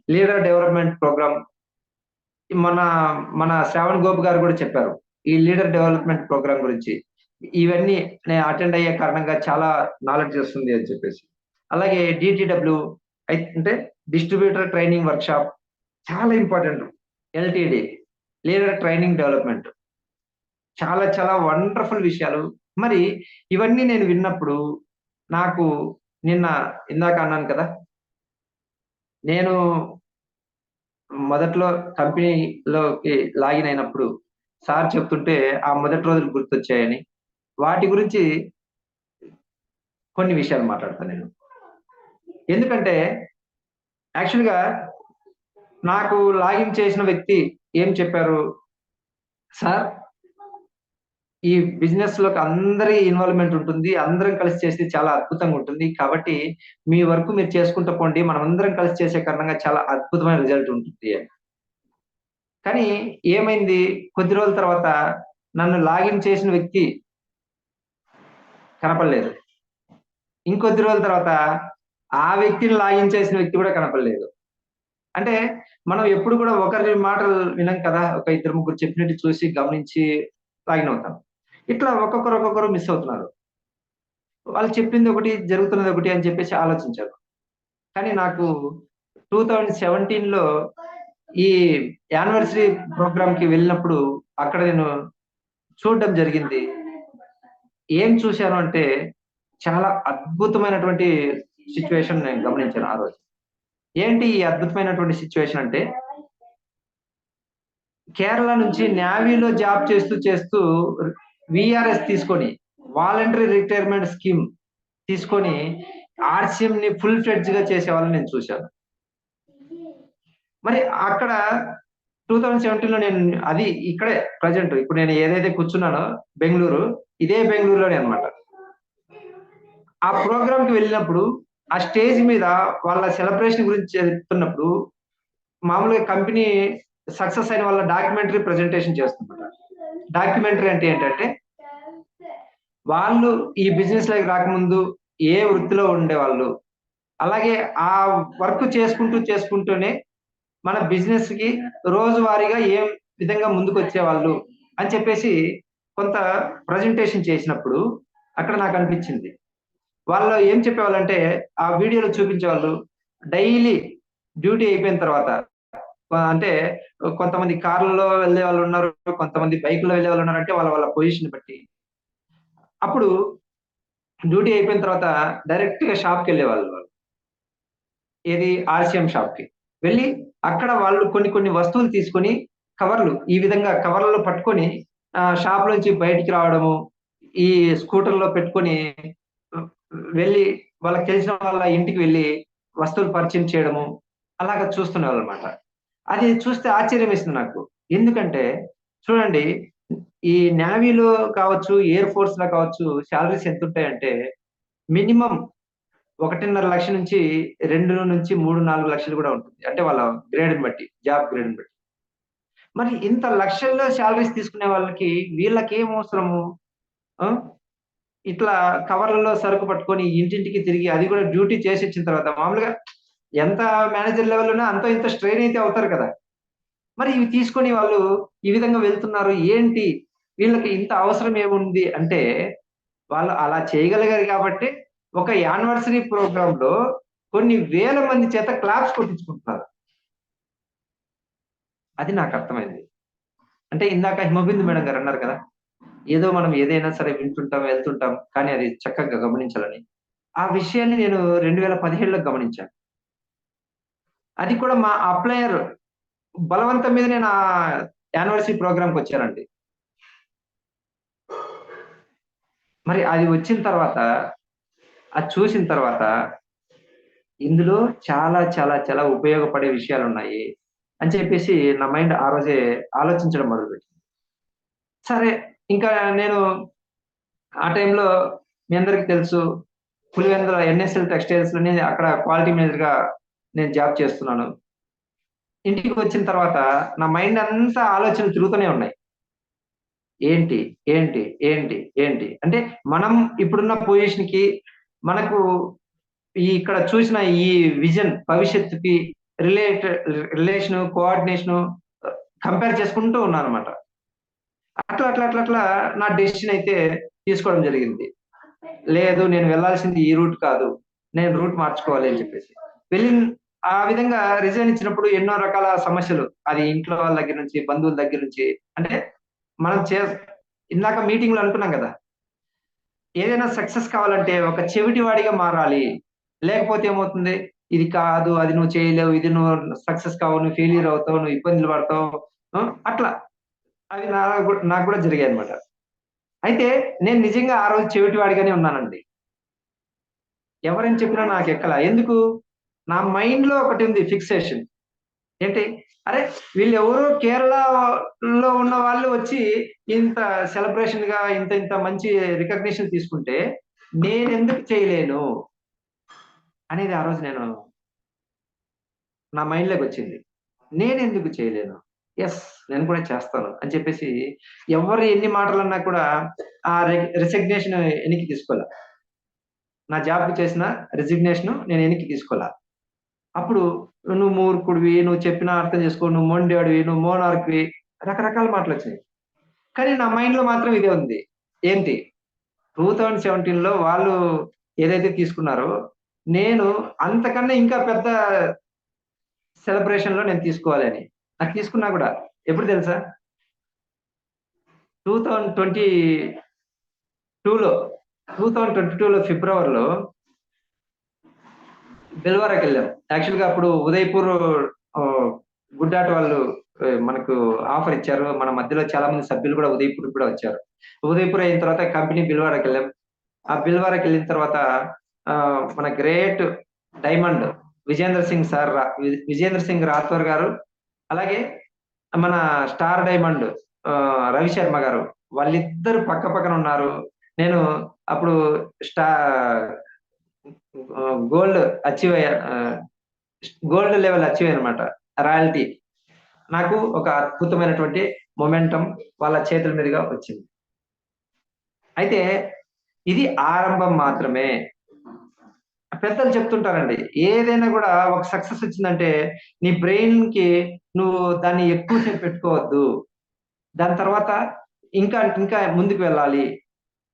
లీడర్ డెవలప్‌మెంట్ ప్రోగ్రామ్ మన మన శ్రావణ్ గోపి గారు కూడా చెప్పారు. ఈ లీడర్ డెవలప్‌మెంట్ ప్రోగ్రామ్ గురించి. ఇవన్నీ నేను అటెండ్ అయ్యే కారణంగా చాలా నాలెడ్జ్ వస్తుంది అని చెప్పేసి. అలాగే డీటీడబ్ల్యూ అంటే డిస్ట్రిబ్యూటర్ ట్రైనింగ్ వర్క్‌షాప్ చాలా important. LTD leader training development. చాలా చాలా వండర్‌ఫుల్ విషయాలు. మరి ఇవన్నీ నేను విన్నప్పుడు నాకు ఇందాక అన్నాను కదా! నేను మొదట్లో కంపెనీలోకి లాగిన్ అయినప్పుడు సార్ చెప్తుంటే ఆ మొదటి రోజులు గుర్తొచ్చాయని. వాటి గురించి కొన్ని విషయాలు మాట్లాడతాను నేను. ఎందుకంటే యాక్చువల్‌గా నాకు లాగిన్ చేసిన వ్యక్తి ఏం చెప్పారు? సార్ ఈ బిజినెస్‌లోకి అందరి ఇన్వాల్వ్‌మెంట్ ఉంటుంది. అందరం కలిసి చేస్తే చాలా అద్భుతంగా ఉంటుంది. కాబట్టి మీ వర్క్ మీరు చేసుకుంటూ పోండి. మనమందరం కలిసి చేసే కారణంగా చాలా అద్భుతమైన రిజల్ట్ ఉంటుంది అని. కానీ ఏమైంది? కొద్ది రోజుల తర్వాత నన్ను లాగిన్ చేసిన వ్యక్తి కనపడలేదు. ఇంకొద్ది రోజుల తర్వాత ఆ వ్యక్తిని లాగిన్ చేసిన వ్యక్తి కూడా కనపడలేదు. అంటే మనం ఎప్పుడు కూడా ఒకరి మాటలు వినం కదా! ఒక ఇద్దరు ముగ్గురు చెప్పినట్టు చూసి గమనించి లాగిన్ అవుతాం. ఇట్లా ఒక్కొక్కరు మిస్ అవుతున్నారు. వాళ్ళు చెప్పింది ఒకటి, జరుగుతున్నది ఒకటి అని చెప్పేసి ఆలోచించాను. కానీ నాకు 2017లో ఈ యానివర్సరీ ప్రోగ్రామ్‌కి వెళ్ళినప్పుడు అక్కడ నేను చూడడం జరిగింది. ఏం చూశాను అంటే చాలా అద్భుతమైనటువంటి సిట్యుయేషన్ నేను గమనించాను ఆ రోజు. ఏంటి ఈ అద్భుతమైనటువంటి సిట్యుయేషన్ అంటే కేరళ నుంచి నేవీలో జాబ్ చేస్తూ వీఆర్ఎస్ తీసుకొని వాలంటరీ రిటైర్మెంట్ స్కీమ్ తీసుకొని ఆర్‌సీఎంని ఫుల్ ఫ్లెడ్జ్‌గా చేసే వాళ్ళని నేను చూశాను. మరి అక్కడ 2017లో నేను అది ఇక్కడే ప్రెజెంట్ ఇప్పుడు నేను ఏదైతే కూర్చున్నానో బెంగుళూరు, ఇదే బెంగుళూరులోనే అన్నమాట. ఆ ప్రోగ్రామ్‌కి వెళ్ళినప్పుడు ఆ స్టేజ్ మీద వాళ్ళ సెలబ్రేషన్ గురించి చెప్తున్నప్పుడు మామూలుగా కంపెనీ సక్సెస్ అయిన వాళ్ళ డాక్యుమెంటరీ ప్రెజెంటేషన్ చేస్తున్నారు. డాక్యుమెంటరీ అంటే ఏంటంటే వాళ్ళు ఈ బిజినెస్‌లోకి రాకముందు ఏ వృత్తిలో ఉండేవాళ్ళు. అలాగే ఆ వర్క్ చేసుకుంటూనే మన బిజినెస్‌కి రోజువారీగా ఏ విధంగా ముందుకొచ్చేవాళ్ళు అని చెప్పేసి కొంత ప్రెజెంటేషన్ చేసినప్పుడు అక్కడ నాకనిపించింది. వాళ్ళు ఏం చెప్పేవాళ్ళంటే ఆ వీడియోలో చూపించేవాళ్ళు డైలీ డ్యూటీ అయిపోయిన తర్వాత అంటే కొంతమంది కార్‌లలో వెళ్ళేవాళ్ళున్నారు. కొంతమంది బైక్‌లో వెళ్ళేవాళ్ళున్నారు. అంటే వాళ్ళ పొజిషన్ బట్టి. అప్పుడు డ్యూటీ అయిపోయిన తర్వాత డైరెక్ట్‌గా షాప్‌కెళ్ళేవాళ్ళు వాళ్ళు. ఏది ఆర్‌సీఎం షాప్‌కి. వెళ్ళి అక్కడ వాళ్ళు కొన్ని వస్తువులు తీసుకొని ఈ విధంగా కవర్లలో పట్టుకొని షాప్‌లోంచి బయటికి రావడము, ఈ స్కూటర్‌లో పెట్టుకొని హ్మ్, వెళ్ళి వాళ్ళకి తెలిసిన వాళ్ళ ఇంటికి వెళ్లి వస్తువులు పరిచయం చేయడము, అలాగా చూస్తునేవాళ్ళనమాట. అది చూస్తే ఆశ్చర్యమేసింది నాకు. ఎందుకంటే చూడండి ఈ నేవీలో కావచ్చు, ఎయిర్ ఫోర్స్‌లో కావచ్చు సాలరీస్ ఎంతుంటాయంటే మినిమమ్ 1.5 లక్షల నుంచి 2-3, 4 లక్షలు కూడా ఉంటుంది. అంటే వాళ్ళ గ్రేడ్‌ని బట్టి, జాబ్ గ్రేడ్‌ని బట్టి. మరి ఇంత లక్షల్లో సాలరీస్ తీసుకునే వాళ్ళకి వీళ్ళకేం అవసరము? ఆ! ఇట్లా కవర్లలో సరుకు పట్టుకొని ఇంటింటికి తిరిగి అది కూడా డ్యూటీ చేసొచ్చిన తర్వాత మామూలుగా ఎంత మేనేజర్ లెవెల్‌లోనే అంతో ఇంతో స్ట్రెయిన్ అయితే అవుతారు కదా! మరి ఇవి తీసుకొని వాళ్ళు ఈ విధంగా వెళ్తున్నారు. ఏంటి? వీళ్ళకి ఇంత అవసరం ఏముంది అంటే, వాళ్ళు అలా చేయగలిగారు కాబట్టి, ఒక యానివర్సరీ ప్రోగ్రామ్‌లో కొన్ని వేల మంది చేత క్లాప్స్ కొట్టించుకుంటున్నారు. అది నాకర్థమైంది. అంటే ఇందాక హిమబిందు మేడం గారు అన్నారు కదా! ఏదో మనం ఏదైనా సరే వింటుంటాం, వెళ్తుంటాం. కానీ అది చక్కగా గమనించాలని. ఆ విషయాన్ని నేను 2017లో గమనించాను. అది కూడా మా అప్లయర్ బలవంతం మీద నేను ఆ యానివర్సరీ ప్రోగ్రామ్‌కొచ్చానండి. మరి అది వచ్చిన తర్వాత, అది చూసిన తర్వాత, ఇందులో చాలా ఉపయోగపడే విషయాలున్నాయి అని చెప్పేసి నా మైండ్ ఆ రోజే ఆలోచించడం మొదలుపెట్టింది. సరే, ఇంకా నేను ఆ టైంలో మీ అందరికి తెలుసు పులివెందుల ఎన్ఎస్ఎల్ టెక్స్‌టైల్స్‌లోనే అక్కడ క్వాలిటీ మేనేజర్‌గా నేను జాబ్ చేస్తున్నాను. ఇంటికి వచ్చిన తర్వాత నా మైండ్ అంతా ఆలోచనలు తిరుగుతూనే ఉన్నాయి. ఏంటి? ఏంటి? ఏంటి? ఏంటి? అంటే మనం ఇప్పుడున్న పొజిషన్‌కి మనకు ఇక్కడ చూసిన ఈ విజన్ భవిష్యత్తుకి రిలేషను, కోఆర్డినేషను కంపేర్ చేసుకుంటూ ఉన్నానన్నమాట. అట్లా నా డెసిషన్ అయితే తీసుకోవడం జరిగింది. లేదు, నేను వెళ్ళాల్సింది ఈ రూట్ కాదు. నేను రూట్ మార్చుకోవాలి అని చెప్పేసి. ఆ విధంగా రిజైన్ ఇచ్చినప్పుడు ఎన్నో రకాల సమస్యలు. అది ఇంట్లో వాళ్ళ దగ్గర నుంచి, బంధువుల దగ్గర నుంచి, అంటే మనం ఇందాక మీటింగ్‌లో అనుకున్నాం గదా! ఏదైనా సక్సెస్ కావాలంటే ఒక చెవిటివాడిగా మారాలి. లేకపోతే ఏమవుతుంది? ఇది కాదు, అది నువ్వు చేయలేవు, ఇది నువ్వు సక్సెస్ కావు, నువ్వు ఫెయిల్యూర్ అవుతావు, నువ్వు ఇబ్బందులు పడతావు. అట్లా అవి నాకు కూడా జరిగాయన్నమాట. అయితే నేను నిజంగా ఆ రోజు చెవిటివాడిగానే ఉన్నానండి. ఎవరేం చెప్పినా నాకెక్కలా. ఎందుకు? నా మైండ్‌లో ఒకటుంది ఫిక్సేషన్. ఏంటి? అరే! వీళ్ళెవరో కేరళలో ఉన్న వాళ్ళు వచ్చి ఇంత సెలబ్రేషన్‌గా ఇంత మంచి రికగ్నిషన్ తీసుకుంటే నేనెందుకు చేయలేను? అనేది ఆ రోజు నా మైండ్‌లోకొచ్చింది. నేనెందుకు చేయలేను? యెస్, నేను కూడా చేస్తాను అని చెప్పేసి ఎవరు ఎన్ని మాటలన్నా కూడా ఆ రిసిగ్నేషన్ ఎనక్కి తీసుకోలా. నా జాబ్‌కి చేసిన రిజిగ్నేషన్ నేను ఎనక్కి తీసుకోలా. అప్పుడు నువ్వు మూర్ఖుడివి, నువ్వు చెప్పినా అర్థం చేసుకో, నువ్వు మొండోడివి, నువ్వు మోనార్క్‌వి, రకరకాల మాటలొచ్చినాయి. కానీ నా మైండ్‌లో మాత్రం ఇదే ఉంది. ఏంటి? 2017లో వాళ్ళు ఏదైతే తీసుకున్నారో, నేను అంతకన్నా ఇంకా పెద్ద సెలబ్రేషన్‌లో నేను తీసుకోవాలని. అది తీసుకున్నా గూడా. ఎప్పుడు తెలుసా? 2022లో 2022లో ఫిబ్రవరిలో బెల్వారాకెళ్ళాం. యాక్చువల్‌గా అప్పుడు ఉదయపూర్ ఆహ్, గుడ్డాట్ వాళ్ళు మనకు ఆఫర్ ఇచ్చారు. మన మధ్యలో చాలా మంది సభ్యులు కూడా ఉదయపూర్‌కి కూడా వచ్చారు. ఉదయపూర్ అయిన తర్వాత కంపెనీ బిల్వారాకెళ్ళాం. ఆ బిల్వారాకెళ్ళిన తర్వాత మన గ్రేట్ డైమండ్ విజేంద్ర సింగ్ రాథోర్ గారు, అలాగే మన స్టార్ డైమండ్ రవిశర్మ గారు, వాళ్ళిద్దరూ పక్క పక్కన ఉన్నారు. నేను అప్పుడు స్టా గోల్డ్ అచీవ్ అయ్యా. గోల్డ్ లెవెల్ అచీవ్ అయ్యానన్నమాట. రాయల్టీ. నాకు ఒక అద్భుతమైనటువంటి మొమెంటం వాళ్ళ చేతుల మీదుగా వచ్చింది. అయితే ఇది ఆరంభం మాత్రమే. పెద్దలు చెప్తుంటారండి. ఏదైనా గూడా ఒక సక్సెస్ వచ్చిందంటే నీ బ్రెయిన్‌కి నువ్వు దాన్ని ఎక్కువ సేపు పెట్టుకోవద్దు. దాని తర్వాత ఇంకా ముందుకు వెళ్ళాలి.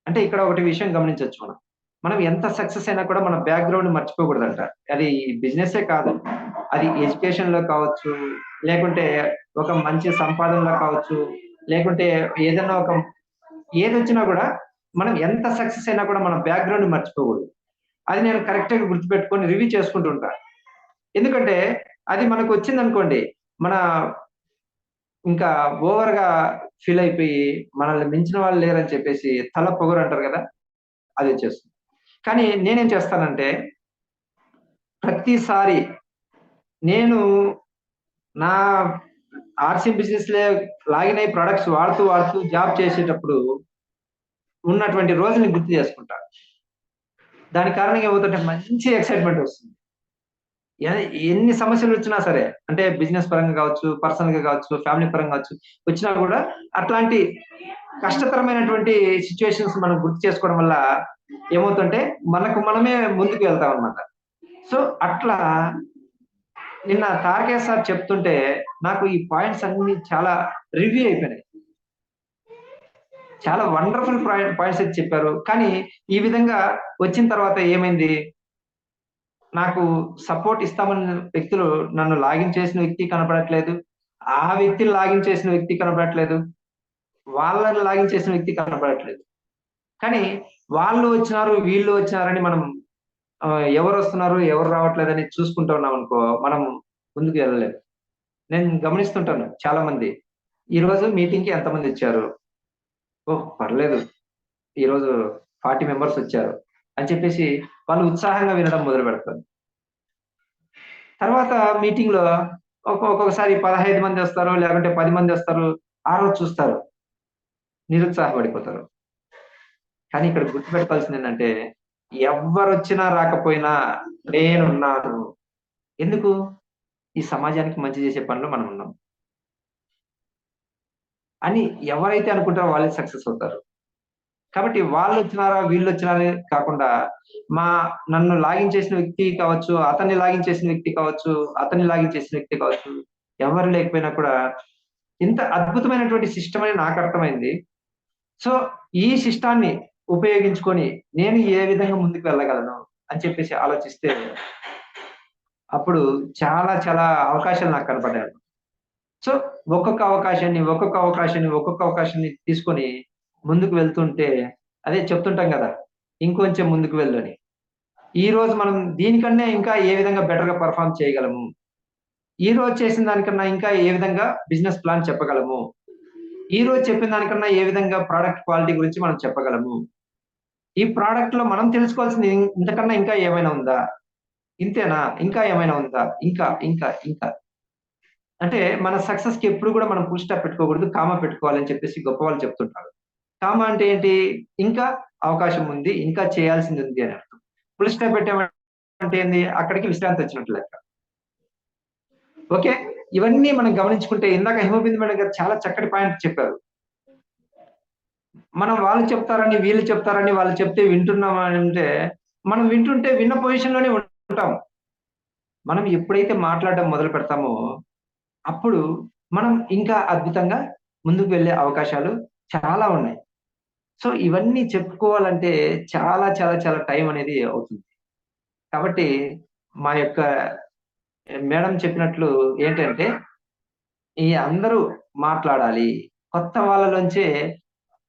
అంటే ఇక్కడ ఒకటి విషయం గమనించొచ్చు మనం. మనం ఎంత సక్సెస్ అయినా కూడా మన బ్యాక్‌గ్రౌండ్ మర్చిపోకూడదంట. అది బిజినెస్సే కాదు. అది ఎడ్యుకేషన్‌లో కావచ్చు, లేకుంటే ఒక మంచి సంపాదనలో కావచ్చు, లేకుంటే ఏదన్నా ఏదొచ్చినా గూడా మనం ఎంత సక్సెస్ అయినా కూడా మన బ్యాక్‌గ్రౌండ్ మర్చిపోకూడదు. అది నేను కరెక్ట్‌గా గుర్తుపెట్టుకొని రివ్యూ చేసుకుంటూ ఉంటా. ఎందుకంటే అది మనకొచ్చిందనుకోండి, మన ఇంకా ఓవర్‌గా ఫీల్ అయిపోయి మనల్ని మించిన వాళ్ళు లేరని చెప్పేసి తల పొగరంటారు గదా! అదొచ్చేస్తుంది. కానీ నేనేం చేస్తానంటే ప్రతిసారి నేను నా ఆర్‌సీ బిజినెస్‌లే లాగిన్ అయ్యి ప్రొడక్ట్స్ వాడుతూ జాబ్ చేసేటప్పుడు ఉన్నటువంటి రోజుల్ని గుర్తు చేసుకుంటా. దానికి కారణంగా ఏమవుతుందంటే మంచి ఎక్సైట్‌మెంట్ వస్తుంది. ఎ ఎన్ని సమస్యలొచ్చినా సరే, అంటే బిజినెస్ పరంగా కావచ్చు, పర్సనల్‌గా కావచ్చు, ఫ్యామిలీ పరంగా కావచ్చు, వచ్చినా గూడా అట్లాంటి కష్టతరమైనటువంటి సిట్యుయేషన్స్ మనం గుర్తు చేసుకోవడం వల్ల ఏమవుతుందంటే మనకు మనమే ముందుకు వెళ్తామన్నమాట. సో, అట్లా నిన్న తారకేశ్ సార్ చెప్తుంటే నాకు ఈ పాయింట్స్ అన్నీ చాలా రివ్యూ అయిపోయినాయి. చాలా వండర్‌ఫుల్ పాయింట్స్ అయితే చెప్పారు. కానీ ఈ విధంగా వచ్చిన తర్వాత ఏమైంది? నాకు సపోర్ట్ ఇస్తామన్న వ్యక్తులు నన్ను లాగిన్ చేసిన వ్యక్తి కనపడట్లేదు. ఆ వ్యక్తిని లాగిన్ చేసిన వ్యక్తి కనపడట్లేదు. వాళ్ళని లాగిన్ చేసిన వ్యక్తి కనపడట్లేదు. కానీ వాళ్ళు వచ్చినారు, వీళ్ళు వచ్చినారని మనం ఎవరొస్తున్నారు, ఎవరు రావట్లేదని చూసుకుంటూ ఉన్నామనుకో, మనం ముందుకు వెళ్ళలేం. నేను గమనిస్తుంటాను చాలా మంది. ఈరోజు మీటింగ్‌కి ఎంతమందొచ్చారు? ఓహ్! పర్లేదు. ఈరోజు 40 మెంబర్స్ వచ్చారు అని చెప్పేసి వాళ్ళు ఉత్సాహంగా వినడం మొదలుపెడతారు. తర్వాత మీటింగ్‌లో ఒక్కొక్కసారి 15 మందొస్తారు, లేకుంటే 10 మందొస్తారు. ఆ రోజు చూస్తారు. నిరుత్సాహపడిపోతారు. కానీ ఇక్కడ గుర్తుపెట్టుకోవాల్సిందేంటంటే, ఎవ్వరొచ్చినా రాకపోయినా నేనున్నాను. ఎందుకు? ఈ సమాజానికి మంచి చేసే పనిలో మనం ఉన్నాం అని ఎవరైతే అనుకుంటారో వాళ్ళే సక్సెస్ అవుతారు. కాబట్టి వాళ్ళొచ్చినారా, వీళ్ళొచ్చినారా కాకుండా నన్ను లాగిన్ చేసిన వ్యక్తి కావచ్చు, అతన్ని లాగిన్ చేసిన వ్యక్తి కావచ్చు, అతన్ని లాగిన్ చేసిన వ్యక్తి కావచ్చు, ఎవరు లేకపోయినా కూడా ఇంత అద్భుతమైనటువంటి సిస్టమ్ అని నాకు అర్థమైంది. సో, ఈ సిస్టాన్ని ఉపయోగించుకొని నేను ఏ విధంగా ముందుకు వెళ్ళగలను అని చెప్పేసి ఆలోచిస్తే అప్పుడు చాలా చాలా అవకాశాలు నాకు కనపడ్డాయి. సో, ఒక్కొక్క అవకాశాన్ని తీసుకొని ముందుకు వెళ్తుంటే అదే చెప్తుంటాం గదా! ఇంకొంచెం ముందుకు వెళ్ళు అని. ఈరోజు మనం దీనికన్నా ఇంకా ఏ విధంగా బెటర్‌గా పెర్ఫార్మ్ చేయగలము? ఈరోజు చేసిన దానికన్నా ఇంకా ఏ విధంగా బిజినెస్ ప్లాన్ చెప్పగలము? ఈరోజు చెప్పిన దానికన్నా ఏ విధంగా ప్రొడక్ట్ క్వాలిటీ గురించి మనం చెప్పగలము? ఈ ప్రొడక్ట్‌లో మనం తెలుసుకోవాల్సింది ఇంతకన్నా ఇంకా ఏమైనా ఉందా? ఇంతేనా? ఇంకా ఏమైనా ఉందా? ఇంకా. అంటే మన సక్సెస్‌కి ఎప్పుడు గూడా మనం ఫుల్ స్టాప్ పెట్టుకోకూడదు. కామా పెట్టుకోవాలని చెప్పేసి గొప్పవాళ్ళు చెప్తుంటారు. కామా అంటే ఏంటి? ఇంకా అవకాశం ఉంది. ఇంకా చేయాల్సింది ఉంది అని అర్థం. ఫుల్ స్టాప్ పెట్టామంటే ఏంది? అక్కడికి విశ్రాంతి వచ్చినట్టు లెక్క. ఓకే. ఇవన్నీ మనం గమనించుకుంటే ఇందాక హిమబిందు మేడం గారు చాలా చక్కటి పాయింట్ చెప్పారు. మనం వాళ్ళు చెప్తారని, వీళ్ళు చెప్తారని, వాళ్ళు చెప్తే వింటున్నామా అంటే, మనం వింటుంటే విన్న పొజిషన్‌లోనే ఉంటాం. మనం ఎప్పుడైతే మాట్లాడడం మొదలు పెడతామో, అప్పుడు మనం ఇంకా అద్భుతంగా ముందుకు వెళ్ళే అవకాశాలు చాలా ఉన్నాయి. సో, ఇవన్నీ చెప్పుకోవాలంటే చాలా, చాలా, చాలా టైం అనేది అవుతుంది. కాబట్టి మా యొక్క మేడం చెప్పినట్లు ఏంటంటే, ఈ అందరూ మాట్లాడాలి. కొత్త వాళ్ళలోంచే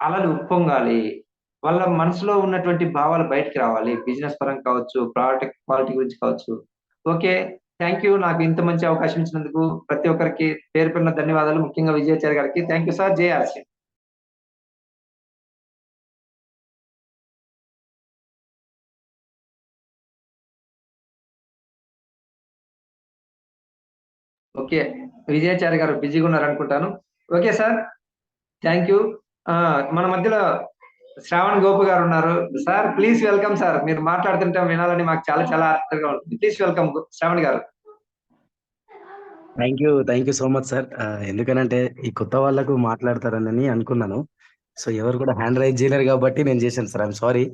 అలలు ఉప్పొంగాలి. వాళ్ళ మనసులో ఉన్నటువంటి భావాలు బయటికి రావాలి. బిజినెస్ పరంగా కావచ్చు, ప్రోడక్ట్ క్వాలిటీ గురించి కావచ్చు. ఓకే. Thank you. నాకు ఇంత మంచి అవకాశం ఇచ్చినందుకు ప్రతి ఒక్కరికి పేరు పేరున ధన్యవాదాలు. ముఖ్యంగా విజయాచార్య గారికి. Thank you sir. జై ఆర్‌సీ. ఓకే. విజయాచార్య గారు బిజీగా ఉన్నారనుకుంటాను. Okay sir. Thank you. మన మధ్యలో శ్రావణ్ గోపు గారున్నారు. Sir please welcome sir. మీరు మాట్లాడుతుంటే వినాలని మాకు చాలా చాలా ఆత్రుతగా ఉంటుంది. ప్లీజ్ వెల్కమ్ శ్రావణ్ గారు. Thank you so much sir. ఎందుకనంటే ఈ కొత్త వాళ్ళకు మాట్లాడతారనని అనుకున్నాను. సో ఎవరు కూడా హ్యాండ్ రైజ్ చేయలేరు కాబట్టి నేను చేశాను సార్. I'm sorry.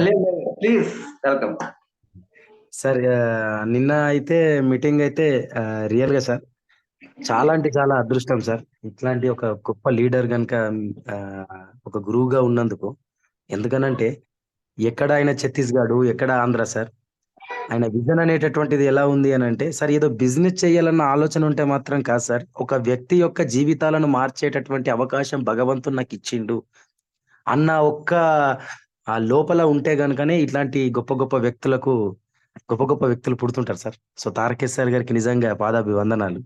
లేదు. Please welcome. సార్ నిన్న అయితే మీటింగ్ అయితే రియల్ గా సార్ చాలా అంటే చాలా అదృష్టం సార్. ఇట్లాంటి ఒక గొప్ప లీడర్ గనుక ఒక గురువుగా ఉన్నందుకు. ఎందుకనంటే ఎక్కడ ఆయన ఛత్తీస్గఢ్, ఎక్కడ ఆంధ్ర సార్. ఆయన విజన్ అనేటటువంటిది ఎలా ఉంది అని అంటే సార్ ఏదో బిజినెస్ చేయాలన్న ఆలోచన ఉంటే మాత్రం కాదు సార్. ఒక వ్యక్తి యొక్క జీవితాలను మార్చేటటువంటి అవకాశం భగవంతుడు నాకు ఇచ్చిండు అన్న ఒక్క లోపల ఉంటే గనుకనే ఇట్లాంటి గొప్ప గొప్ప వ్యక్తులు పుడుతుంటారు సార్. సో తారకేశ్వర్ సార్ గారికి నిజంగా పాదాభివందనాలు.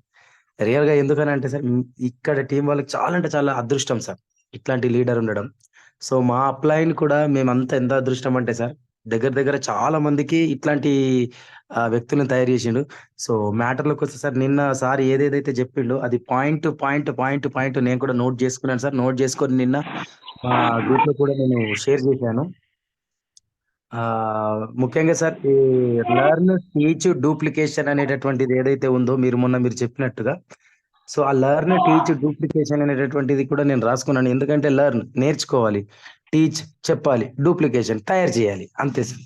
రియల్ గా ఎందుకనంటే సార్ ఇక్కడ టీం వాళ్ళకి చాలా అంటే చాలా అదృష్టం సార్ ఇట్లాంటి లీడర్ ఉండడం. సో మా అప్లైన్ కూడా మేమంతా ఎంత అదృష్టం అంటే సార్ దగ్గర చాలా మందికి ఇట్లాంటి వ్యక్తులను తయారు చేసిండు. సో మ్యాటర్లోకి వస్తే సార్ నిన్న సార్ ఏదేదైతే చెప్పిండో అది పాయింట్ నేను కూడా నోట్ చేసుకున్నాను సార్. నోట్ చేసుకొని నిన్న గ్రూప్ లో కూడా నేను షేర్ చేశాను. ముఖ్యంగా సార్ ఈ లెర్న్, టీచ్, డూప్లికేషన్ అనేటటువంటిది ఏదైతే ఉందో మీరు చెప్పినట్టుగా సో ఆ లెర్న్, టీచ్, డూప్లికేషన్ అనేటటువంటిది కూడా నేను రాసుకున్నాను. ఎందుకంటే లెర్న్ నేర్చుకోవాలి, టీచ్ చెప్పాలి, డూప్లికేషన్ తయారు చేయాలి అంతే సార్.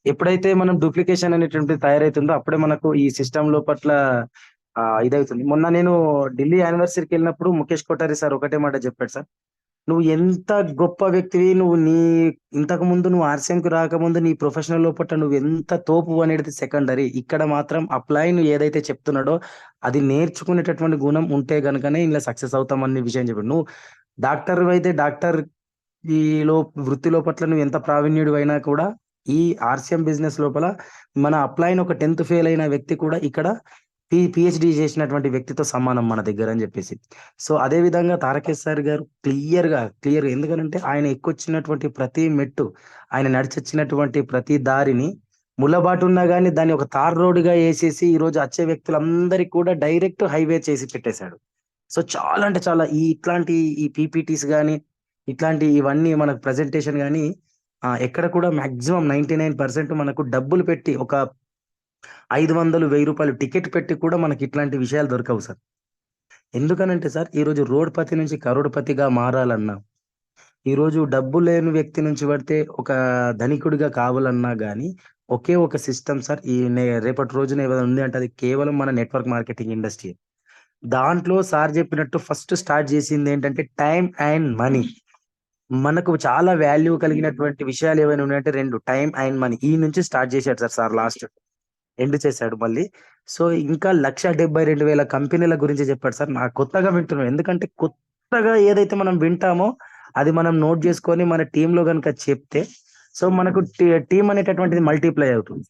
ఎప్పుడైతే మనం డూప్లికేషన్ అనేటువంటిది తయారైతుందో అప్పుడే మనకు ఈ సిస్టమ్ లోపట్ల ఇదవుతుంది. మొన్న నేను ఢిల్లీ యానివర్సరీకి వెళ్ళినప్పుడు ముఖేష్ కొఠారి సార్ ఒకటే మాట చెప్పాడు సార్. నువ్వు ఎంత గొప్ప వ్యక్తివి, ఇంతకు ముందు నువ్వు ఆర్సీఎంకి రాకముందు నీ ప్రొఫెషనల్ లోపల నువ్వు ఎంత తోపు అనేది సెకండరీ. ఇక్కడ మాత్రం అప్లైన్ ఏదైతే చెప్తున్నాడో అది నేర్చుకునేటటువంటి గుణం ఉంటే గనుకనే ఇలా సక్సెస్ అవుతామని విషయం చెప్పాడు. నువ్వు డాక్టర్ అయితే డాక్టర్ వృత్తి లోపల నువ్వు ఎంత ప్రావీణ్యుడు అయినా కూడా ఈ ఆర్సీఎం బిజినెస్ లోపల మన అప్లైన్ ఒక 10th ఫెయిల్ అయిన వ్యక్తి కూడా ఇక్కడ పిహెచ్డి చేసినటువంటి వ్యక్తితో సమానం మన దగ్గర అని చెప్పేసి. సో అదే విధంగా తారకేశ్వర్ సార్ గారు క్లియర్ గా ఎందుకంటే ఆయన ఎక్కొచ్చినటువంటి ప్రతి మెట్టు, ఆయన నడిచొచ్చినటువంటి ప్రతి దారిని ముళ్ళబాటు ఉన్నా కానీ దాన్ని ఒక తార్ రోడ్డుగా వేసేసి ఈ రోజు వచ్చే వ్యక్తులందరికీ కూడా డైరెక్ట్ హైవే చేసి పెట్టేశాడు. సో చాలా అంటే చాలా ఇట్లాంటి ఈ పీపీటీస్ కానీ ఇట్లాంటి ఇవన్నీ మనకు ప్రెజెంటేషన్ కానీ ఎక్కడ కూడా మాక్సిమం 99% మనకు డబ్బులు పెట్టి ఒక ₹500,000 టికెట్ పెట్టి కూడా మనకి ఇట్లాంటి విషయాలు దొరకవు సార్. ఎందుకనంటే సార్, ఈరోజు రోడ్‌పతి నుంచి కరోడ్‌పతిగా మారాలన్నా, ఈరోజు డబ్బు లేని వ్యక్తి నుంచి పడితే ఒక ధనికుడిగా కావాలన్నా గానీ, ఒకే ఒక సిస్టమ్ సార్. ఈ రేపటి రోజున ఏదైనా ఉంది అంటే అది కేవలం మన నెట్వర్క్ మార్కెటింగ్ ఇండస్ట్రీ. దాంట్లో సార్ చెప్పినట్టు ఫస్ట్ స్టార్ట్ చేసిందేంటంటే టైమ్ అండ్ మనీ. మనకు చాలా వాల్యూ కలిగినటువంటి విషయాలు ఏవైనా ఉన్నాయంటే 2 టైమ్ అండ్ మనీ. ఈ నుంచి స్టార్ట్ చేశాడు సార్ లాస్ట్. ఎండ్ చేశాడు మళ్ళీ. సో, ఇంకా 1,72,000 కంపెనీల గురించి చెప్పాడు సార్. నాకు కొత్తగా వింటున్నాను. ఎందుకంటే కొత్తగా ఏదైతే మనం వింటామో అది మనం నోట్ చేసుకొని మన టీమ్‌లో గనుక చెప్తే సో, మనకు టీమ్ అనేటటువంటిది మల్టిప్లై అవుతుంది.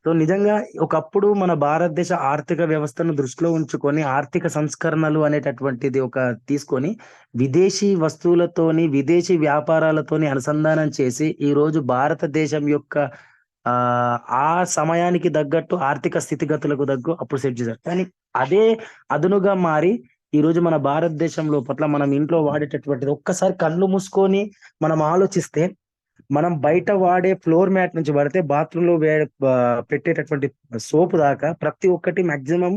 సో, నిజంగా ఒకప్పుడు మన భారతదేశ ఆర్థిక వ్యవస్థను దృష్టిలో ఉంచుకొని ఆర్థిక సంస్కరణలు అనేటటువంటిది తీసుకొని విదేశీ వస్తువులతోని, విదేశీ వ్యాపారాలతోని అనుసంధానం చేసి ఈరోజు భారతదేశం యొక్క ఆ సమయానికి తగ్గట్టు ఆర్థిక స్థితిగతులకు తగ్గు అప్పుడు సెట్ చేశారు. కానీ అదే అదునుగా మారి ఈరోజు మన భారతదేశం లోపట్ల మనం ఇంట్లో వాడేటటువంటిది ఒక్కసారి కళ్ళు మూసుకొని మనం ఆలోచిస్తే, మనం బయట వాడే ఫ్లోర్ మ్యాట్ నుంచి పడితే బాత్రూంలో పెట్టేటటువంటి సోపు దాకా ప్రతి ఒక్కటి మాక్సిమం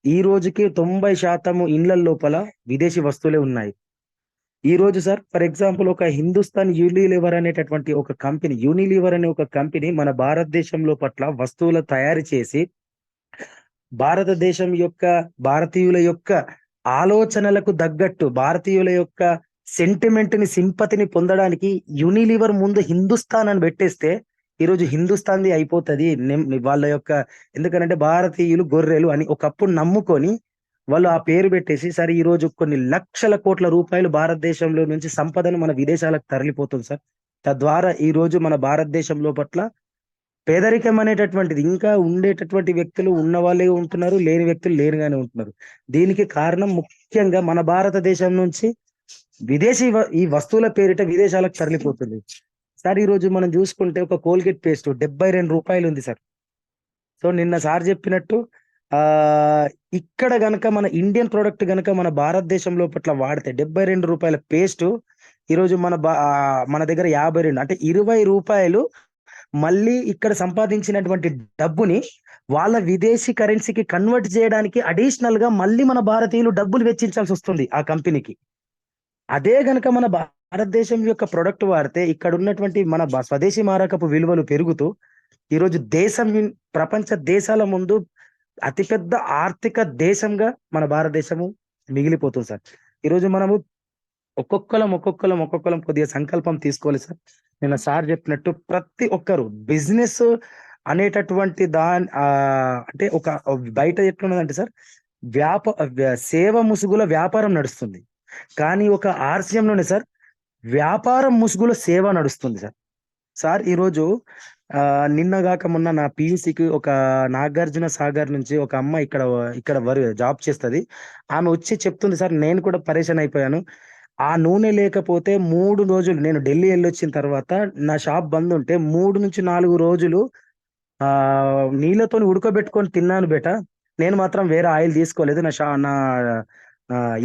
ఈ రోజుకి 90% ఇండ్ల లోపల విదేశీ వస్తువులే ఉన్నాయి. ఈ రోజు సార్ ఫర్ ఎగ్జాంపుల్ ఒక హిందుస్థాన్ యూనిలీవర్ అనేటటువంటి ఒక కంపెనీ, యూనిలీవర్ అనే ఒక కంపెనీ మన భారతదేశంలో పట్ల వస్తువులు తయారు చేసి భారతదేశం యొక్క భారతీయుల యొక్క ఆలోచనలకు తగ్గట్టు భారతీయుల యొక్క సింపతిని పొందడానికి యూనిలీవర్ ముందు హిందుస్థాన్ అని పెట్టేస్తే ఈరోజు హిందుస్థాన్ది అయిపోతుంది. వాళ్ళ యొక్క ఎందుకనంటే భారతీయులు గొర్రెలు అని ఒకప్పుడు నమ్ముకొని వాళ్ళు ఆ పేరు పెట్టేసి సరే ఈ రోజు కొన్ని లక్షల కోట్ల రూపాయలు భారతదేశంలో నుంచి సంపదను మన విదేశాలకు తరలిపోతుంది సార్. తద్వారా ఈ రోజు మన భారతదేశంలో పట్ల పేదరికం అనేటటువంటిది ఇంకా ఉండేటటువంటి వ్యక్తులు ఉన్న వాళ్ళే ఉంటున్నారు, లేని వ్యక్తులు లేనిగానే ఉంటున్నారు. దీనికి కారణం ముఖ్యంగా మన భారతదేశం నుంచి ఈ వస్తువుల పేరిట విదేశాలకు తరలిపోతుంది సార్. ఈ రోజు మనం చూసుకుంటే ఒక కోల్గేట్ పేస్ట్ ₹72 ఉంది సార్. సో నిన్న సార్ చెప్పినట్టు ఇక్కడ గనక మన ఇండియన్ ప్రోడక్ట్ గనక మన భారతదేశంలో పట్ల వాడితే ₹72 పేస్ట్ ఈరోజు మన దగ్గర 52 అంటే ₹20 మళ్ళీ ఇక్కడ సంపాదించినటువంటి డబ్బుని వాళ్ళ విదేశీ కరెన్సీకి కన్వర్ట్ చేయడానికి అడిషనల్ గా మళ్ళీ మన భారతీయులు డబ్బులు వెచ్చించాల్సి వస్తుంది ఆ కంపెనీకి. అదే గనక మన భారతదేశం యొక్క ప్రొడక్ట్ వాడితే ఇక్కడ ఉన్నటువంటి మన స్వదేశీ మారకపు విలువలు పెరుగుతూ ఈరోజు ప్రపంచ దేశాల ముందు అతిపెద్ద ఆర్థిక దేశంగా మన భారతదేశము మిగిలిపోతుంది సార్. ఈరోజు మనము ఒక్కొక్కలం కొద్దిగా సంకల్పం తీసుకోవాలి సార్. నిన్న సార్ చెప్పినట్టు ప్రతి ఒక్కరు బిజినెస్ అనేటటువంటి అంటే ఒక బయట ఎట్లున్నదంటే సార్ సేవ ముసుగుల వ్యాపారం నడుస్తుంది. కానీ ఒక ఆర్సిఎంలోనే సార్ వ్యాపారం ముసుగులో సేవ నడుస్తుంది సార్. సార్ ఈరోజు నిన్నగాక మొన్న నా పియూసీకి ఒక నాగార్జున సాగర్ నుంచి ఒక అమ్మ ఇక్కడ జాబ్ చేస్తుంది. ఆమె వచ్చి చెప్తుంది సార్ నేను కూడా పరేషాన్ అయిపోయాను. ఆ నూనె లేకపోతే 3 రోజులు నేను ఢిల్లీ వెళ్ళొచ్చిన తర్వాత నా షాప్ బంద్ ఉంటే 3 నుంచి 4 రోజులు నీళ్ళతో ఉడకబెట్టుకొని తిన్నాను బేట. నేను మాత్రం వేరే ఆయిల్ తీసుకోలేదు. నా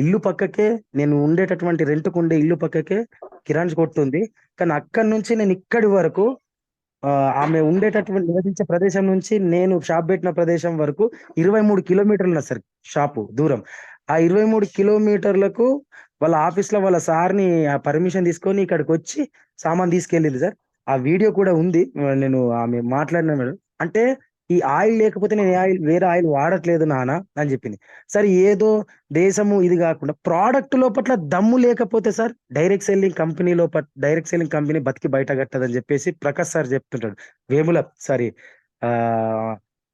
ఇల్లు పక్కకే నేను ఉండేటటువంటి రెంట్కు ఉండే ఇల్లు పక్కకే కిరాణా కొట్టుంది. కానీ అక్కడి నుంచి నేను ఇక్కడి వరకు ఆమె ఉండేటటువంటి నివసించే ప్రదేశం నుంచి నేను షాప్ పెట్టిన ప్రదేశం వరకు 23 కిలోమీటర్లు ఉన్నది సార్ షాపు దూరం. ఆ 23 కిలోమీటర్లకు వాళ్ళ ఆఫీస్ లో వాళ్ళ సార్ని పర్మిషన్ తీసుకొని ఇక్కడికి వచ్చి సామాన్ తీసుకెళ్ళింది సార్. ఆ వీడియో కూడా ఉంది. నేను ఆమె మాట్లాడిన మేడం అంటే ఈ ఆయిల్ లేకపోతే నేను వేరే ఆయిల్ వాడట్లేదు నాన్న అని చెప్పింది. సరే ఏదో దేశము ఇది కాకుండా ప్రోడక్ట్ లోపట్ల దమ్ము లేకపోతే సార్ డైరెక్ట్ సెల్లింగ్ కంపెనీ బతికి బయట కట్టదని చెప్పేసి ప్రకాష్ సార్ చెప్తుంటాడు వేముల సారీ.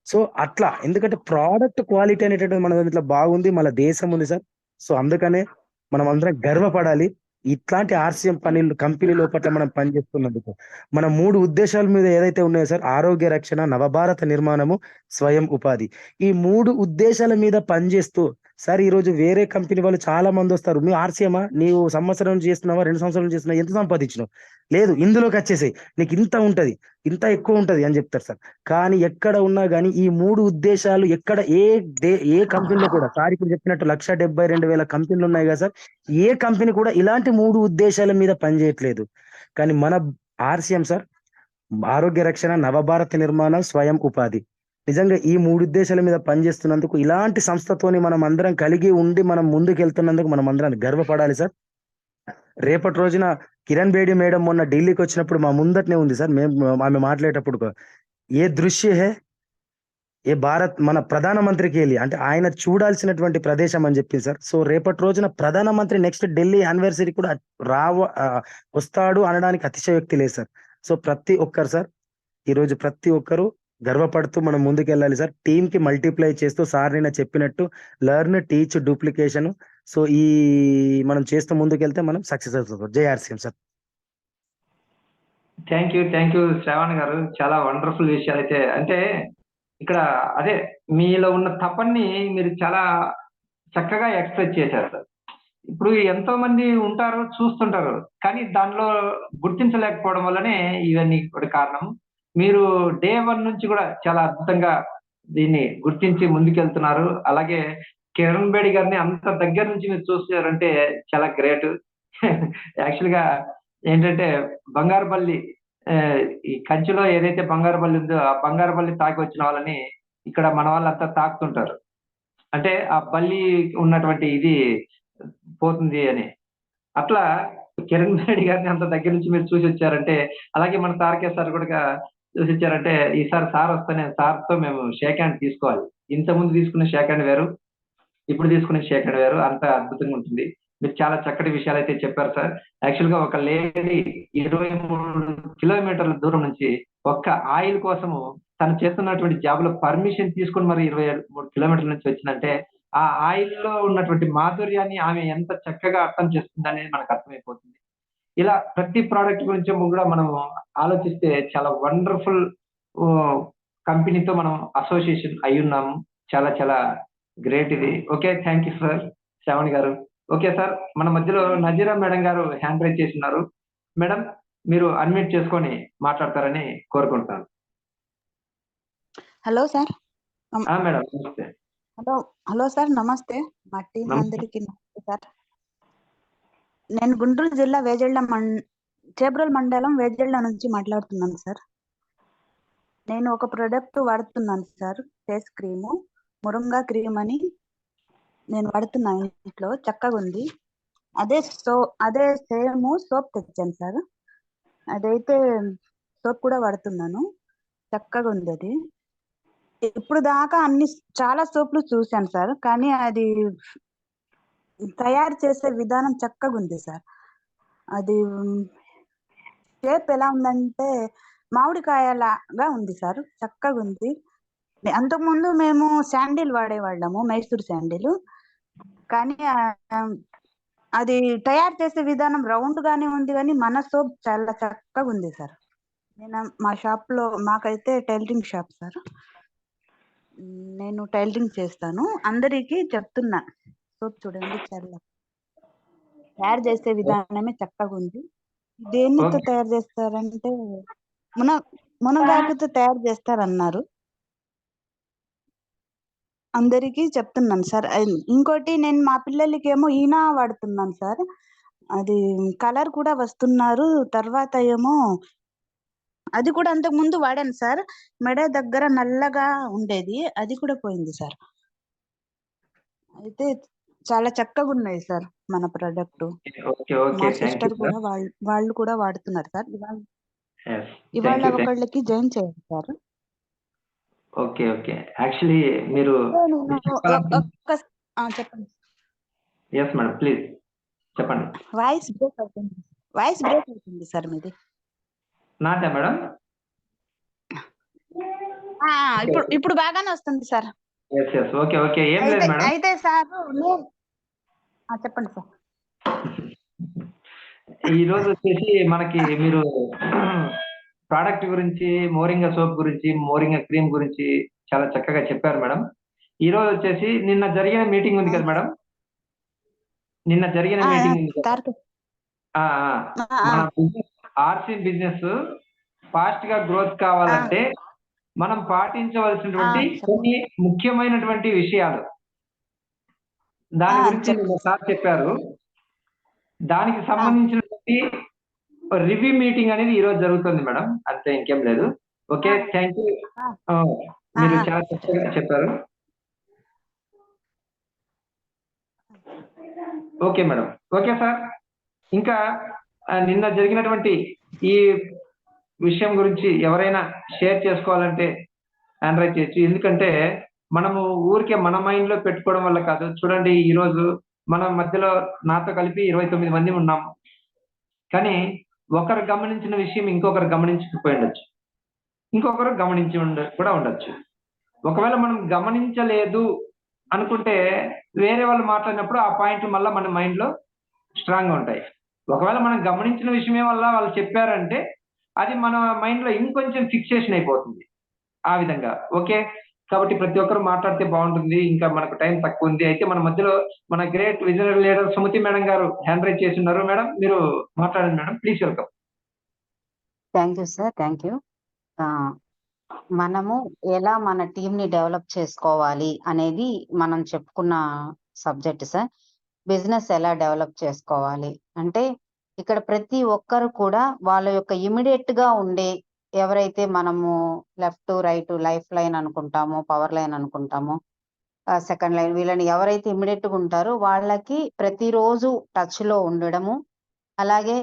సో అట్లా ఎందుకంటే ప్రోడక్ట్ క్వాలిటీ అనేటటువంటి మన దాంట్లో బాగుంది, మన దేశం ఉంది సార్. సో అందుకనే మనం అందరం గర్వపడాలి ఇట్లాంటి ఆర్సిఎం కంపెనీ లోపల మనం పనిచేస్తున్నందుకు. మన 3 ఉద్దేశాల మీద ఏదైతే ఉన్నాయో సార్ ఆరోగ్య రక్షణ, నవభారత నిర్మాణము, స్వయం ఉపాధి. ఈ 3 ఉద్దేశాల మీద పనిచేస్తూ సార్ ఈరోజు వేరే కంపెనీ వాళ్ళు చాలా మంది వస్తారు. మీ ఆర్సిఎమా నీవు సంవత్సరం చేస్తున్నావా 2 సంవత్సరాలు చేస్తున్నావా ఎంత సంపాదించినావు లేదు ఇందులోకి వచ్చేసాయి నీకు ఇంత ఉంటది ఇంత ఎక్కువ ఉంటది అని చెప్తారు సార్. కానీ ఎక్కడ ఉన్నా కానీ ఈ 3 ఉద్దేశాలు ఎక్కడ ఏ కంపెనీలో కూడా సార్ ఇప్పుడు చెప్పినట్టు 1,72,000 కంపెనీలు ఉన్నాయి కదా సార్. ఏ కంపెనీ కూడా ఇలాంటి 3 ఉద్దేశాల మీద పనిచేయట్లేదు. కానీ మన ఆర్సిఎం సార్ ఆరోగ్య రక్షణ, నవభారత నిర్మాణం, స్వయం ఉపాధి. నిజంగా ఈ 3 ఉద్దేశాల మీద పనిచేస్తున్నందుకు, ఇలాంటి సంస్థతోని మనం అందరం కలిగి ఉండి మనం ముందుకు వెళ్తున్నందుకు మనం అందరం గర్వపడాలి సార్. రేపటి రోజున కిరణ్ బేడి మేడం మొన్న ఢిల్లీకి వచ్చినప్పుడు మా ముందటనే ఉంది సార్. ఆమె మాట్లాడేటప్పుడు ఏ దృశ్య హే ఏ భారత్ మన ప్రధానమంత్రికి వెళ్ళి అంటే ఆయన చూడాల్సినటువంటి ప్రదేశం అని చెప్పింది సార్. సో రేపటి రోజున ప్రధానమంత్రి నెక్స్ట్ ఢిల్లీ యానివర్సరీ కూడా వస్తాడు అనడానికి అతిశయోక్తి లేదు సార్. సో ప్రతి ఒక్కరు సార్, ఈరోజు ప్రతి ఒక్కరు గర్వపడుతూ మనం ముందుకెళ్ళాలి సార్. టీమ్ కి మల్టిప్లై చేస్తూ సార్ నిన్న చెప్పినట్టు లెర్న్, టీచ్, డూప్లికేషన్. సో ఈ మనం చేస్తూ ముందుకెళ్తే మనం సక్సెస్ అవుతాం. JRCM sir. Thank you Shravan గారు. చాలా వండర్ఫుల్ విషయాలు అయితే అంటే ఇక్కడ అదే మీలో ఉన్న తపన్ని మీరు చాలా చక్కగా ఎక్స్ప్రెస్ చేశారు సార్. ఇప్పుడు ఎంతో మంది ఉంటారు, చూస్తుంటారు, కానీ దానిలో గుర్తించలేకపోవడం వల్లనే ఇవన్నీ కూడా కారణం. మీరు డే 1 నుంచి కూడా చాలా అద్భుతంగా దీన్ని గుర్తించి ముందుకెళ్తున్నారు. అలాగే కిరణ్ బేడి గారిని అంత దగ్గర నుంచి మీరు చూస్తున్నారంటే చాలా గ్రేట్. యాక్చువల్ గా ఏంటంటే బంగారు బల్లి ఈ కంచిలో ఏదైతే బంగారు బల్లి ఉందో ఆ బంగారు బల్లి తాకి వచ్చిన వాళ్ళని ఇక్కడ మన వాళ్ళంతా తాకుతుంటారు. అంటే ఆ బల్లి ఉన్నటువంటి ఇది పోతుంది అని. అట్లా కిరణ్ బేడి గారిని అంత దగ్గర నుంచి మీరు చూసి వచ్చారంటే, అలాగే మన తారకే సార్ కూడా చూసి వచ్చారంటే, ఈసారి సార్ వస్తేనే సార్తో మేము షేక్ హ్యాండ్ తీసుకోవాలి. ఇంతకుముందు తీసుకున్న షేక్ హ్యాండ్ వేరు, ఇప్పుడు తీసుకునే షేక్ హ్యాండ్ వేరు. అంత అద్భుతంగా ఉంటుంది. మీరు చాలా చక్కటి విషయాలు అయితే చెప్పారు సార్. యాక్చువల్ గా ఒక లేడీ 23 కిలోమీటర్ల దూరం నుంచి ఒక్క ఆయిల్ కోసము తను చేస్తున్నటువంటి జాబ్ లో పర్మిషన్ తీసుకుని మరి 23 కిలోమీటర్ల నుంచి వచ్చిందంటే ఆ ఆయిల్ లో ఉన్నటువంటి మాధుర్యాన్ని ఆమె ఎంత చక్కగా అర్థం చేస్తుంది అనేది మనకు అర్థమైపోతుంది. ఇలా ప్రతి ప్రోడక్ట్ గురించి కూడా మనం ఆలోచిస్తే చాలా వండర్ఫుల్ కంపెనీతో మనం అసోసియేషన్ అయి ఉన్నాము. చాలా చాలా గ్రేట్ ఇది. Okay, thank you sir Shravan గారు. ఓకే సార్, మన మధ్యలో నజీరా మేడం గారు హ్యాండ్ రైజ్ చేస్తున్నారు. మేడం, మీరు అన్మ్యూట్ చేసుకొని మాట్లాడతారని కోరుకుంటున్నాను. Hello sir. మేడం నమస్తే. హలో సార్, నమస్తే. మా టీం నమస్తే. అందరికి నమస్తే సార్. నేను గుంటూరు జిల్లా చేబ్రోలు మండలం వేజెళ్ళ నుంచి మాట్లాడుతున్నాను సార్. నేను ఒక ప్రోడక్ట్ వాడుతున్నాను సార్, ఫేస్ క్రీము, మురంగా క్రీమ్ అని నేను వాడుతున్నాను. ఇంట్లో చక్కగా ఉంది. అదే సేమ్ సోప్ తెచ్చాను సార్. అదైతే సోప్ కూడా వాడుతున్నాను, చక్కగా ఉంది అది. ఇప్పుడు దాకా చాలా సోపులు చూశాను సార్, కానీ అది తయారు చేసే విధానం చక్కగా ఉంది సార్. అది షేప్ ఎలా ఉందంటే మామిడికాయలాగా ఉంది సార్, చక్కగా ఉంది. అంతకుముందు మేము శాండిల్ వాడేవాళ్ళము, మైసూర్ శాండిల్. కానీ అది తయారు చేసే విధానం రౌండ్ గానే ఉంది, కానీ మన సోప్ చాలా చక్కగా ఉంది సార్. నేను మా షాప్ లో, మాకైతే టైలరింగ్ షాప్ సార్, నేను టైలరింగ్ చేస్తాను. అందరికీ చెప్తున్నా, సోప్ చూడండి చాలా తయారు చేసే విధానమే చక్కగా ఉంది. దేనితో తయారు చేస్తారంటే మునగాకుతో తయారు చేస్తారన్నారు. అందరికీ చెప్తున్నాను సార్. ఇంకోటి, నేను మా పిల్లలకేమో ఈనా వాడుతున్నాను సార్. అది కలర్ కూడా వస్తున్నారు. తర్వాత ఏమో అది కూడా అంతకు ముందు వాడాను సార్, మెడ దగ్గర నల్లగా ఉండేది, అది కూడా పోయింది సార్. అయితే చాలా చక్కగా ఉన్నాయి సార్ మన ప్రోడక్ట్. మా సిస్టర్ కూడా వాళ్ళు కూడా వాడుతున్నారు సార్. ఇవాళ ఒకళ్ళకి జాయిన్ చేయాలి సార్. ఓకే యాక్చువల్లీ మీరు చెప్పండి. ఎస్ మేడం, ప్లీజ్ చెప్పండి. వాయిస్ బ్రేక్ అవుతుంది సార్ మీది. నాటా మేడం? ఇప్పుడు బాగానే వస్తుంది సార్. ఓకే ఏం లేదు మేడం. అయితే సార్ చెప్పండి సార్. ఈ రోజు వచ్చేసి మనకి మీరు ప్రోడక్ట్ గురించి, మోరింగా సోప్ గురించి, మోరింగా క్రీమ్ గురించి చాలా చక్కగా చెప్పారు మేడం. ఈ రోజు వచ్చేసి నిన్న జరిగిన మీటింగ్ ఉంది కదా మేడం, నిన్న జరిగిన మీటింగ్ ఉంది కదా, మన ఆర్సీ బిజినెస్ ఫాస్ట్ గా గ్రోత్ కావాలంటే మనం పాటించవలసినటువంటి కొన్ని ముఖ్యమైనటువంటి విషయాలు, దాని గురించి నిన్న సార్ చెప్పారు. దానికి సంబంధించినటువంటి రివ్యూ మీటింగ్ అనేది ఈ రోజు జరుగుతుంది మేడం, అంతే, ఇంకేం లేదు. Okay, thank you. మీరు ఆ, చాలా చక్కగా చెప్పారు. Okay madam. Okay sir. ఇంకా నిన్న జరిగినటువంటి ఈ విషయం గురించి ఎవరైనా షేర్ చేసుకోవాలంటే హ్యాండ్ రైజ్ చేయొచ్చు. ఎందుకంటే మనము ఊరికే మన మైండ్‌లో పెట్టుకోవడం వల్ల కాదు. చూడండి ఈరోజు మన మధ్యలో నాతో కలిపి 29 మంది ఉన్నాం. కానీ ఒకరు గమనించిన విషయం ఇంకొకరు గమనించకపోయుండొచ్చు. ఇంకొకరు గమనించి కూడా ఉండొచ్చు. ఒకవేళ మనం గమనించలేదు అనుకుంటే వేరే వాళ్ళు మాట్లాడినప్పుడు ఆ పాయింట్లు మళ్ళా మన మైండ్‌లో స్ట్రాంగ్‌గా ఉంటాయి. ఒకవేళ మనం గమనించిన విషయమే వల్ల వాళ్ళు చెప్పారంటే అది మన మైండ్‌లో ఇంకొంచెం ఫిక్సేషన్ అయిపోతుంది. ఆ విధంగా. ఓకే. కాబట్టి ప్రతి ఒక్కరు మాట్లాడితే బావుంటుంది. ఇంకా మనకు టైం తక్కువుంది. అయితే మన మధ్యలో మన great visionary leader Sumathi madam గారు హ్యాండ్ రైజ్ చేసున్నారు. మేడం మీరు మాట్లాడండి madam. Please welcome. Thank you sir. Thank you. మనము ఎలా మన టీంని డెవలప్ చేసుకోవాలి అనేది మనం చెప్పుకున్న సబ్జెక్ట్ సార్. బిజినెస్ ఎలా డెవలప్ చేసుకోవాలి అంటే ఇక్కడ ప్రతి ఒక్కరు కూడా వాళ్ళ యొక్క ఇమీడియట్ గా ఉండే ఎవరైతే మనము లెఫ్ట్ రైట్ లైఫ్ లైన్ అనుకుంటామో, పవర్ లైన్ అనుకుంటామో, సెకండ్ లైన్, వీళ్ళని ఎవరైతే ఇమీడియట్ గా ఉంటారో వాళ్ళకి ప్రతిరోజు టచ్ లో ఉండడము, అలాగే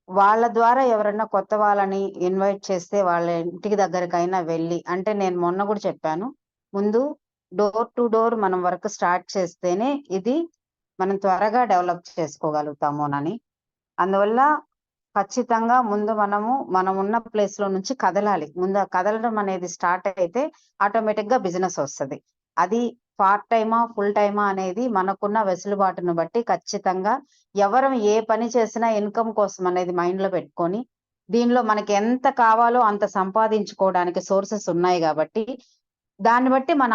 వాళ్ళ ద్వారా ఎవరన్నా కొత్త వాళ్ళని ఇన్వైట్ చేస్తే వాళ్ళ ఇంటికి దగ్గరకైనా వెళ్ళి, అంటే నేను మొన్న కూడా చెప్పాను, ముందు డోర్ టు డోర్ మనం వర్క్ స్టార్ట్ చేస్తేనే ఇది మనం త్వరగా డెవలప్ చేసుకోగలుగుతామోనని. అందువల్ల ఖచ్చితంగా ముందు మనం ఉన్న ప్లేస్ లో నుంచి కదలాలి. ముందు ఆ కదలడం అనేది స్టార్ట్ అయితే ఆటోమేటిక్ గా బిజినెస్ వస్తుంది. అది పార్ట్ టైమా ఫుల్ టైమా అనేది మనకున్న వెసులుబాటును బట్టి ఖచ్చితంగా ఎవరు ఏ పని చేసినా ఇన్కమ్ కోసం అనేది మైండ్ లో పెట్టుకొని, దీనిలో మనకి ఎంత కావాలో అంత సంపాదించుకోవడానికి సోర్సెస్ ఉన్నాయి కాబట్టి దాన్ని బట్టి మన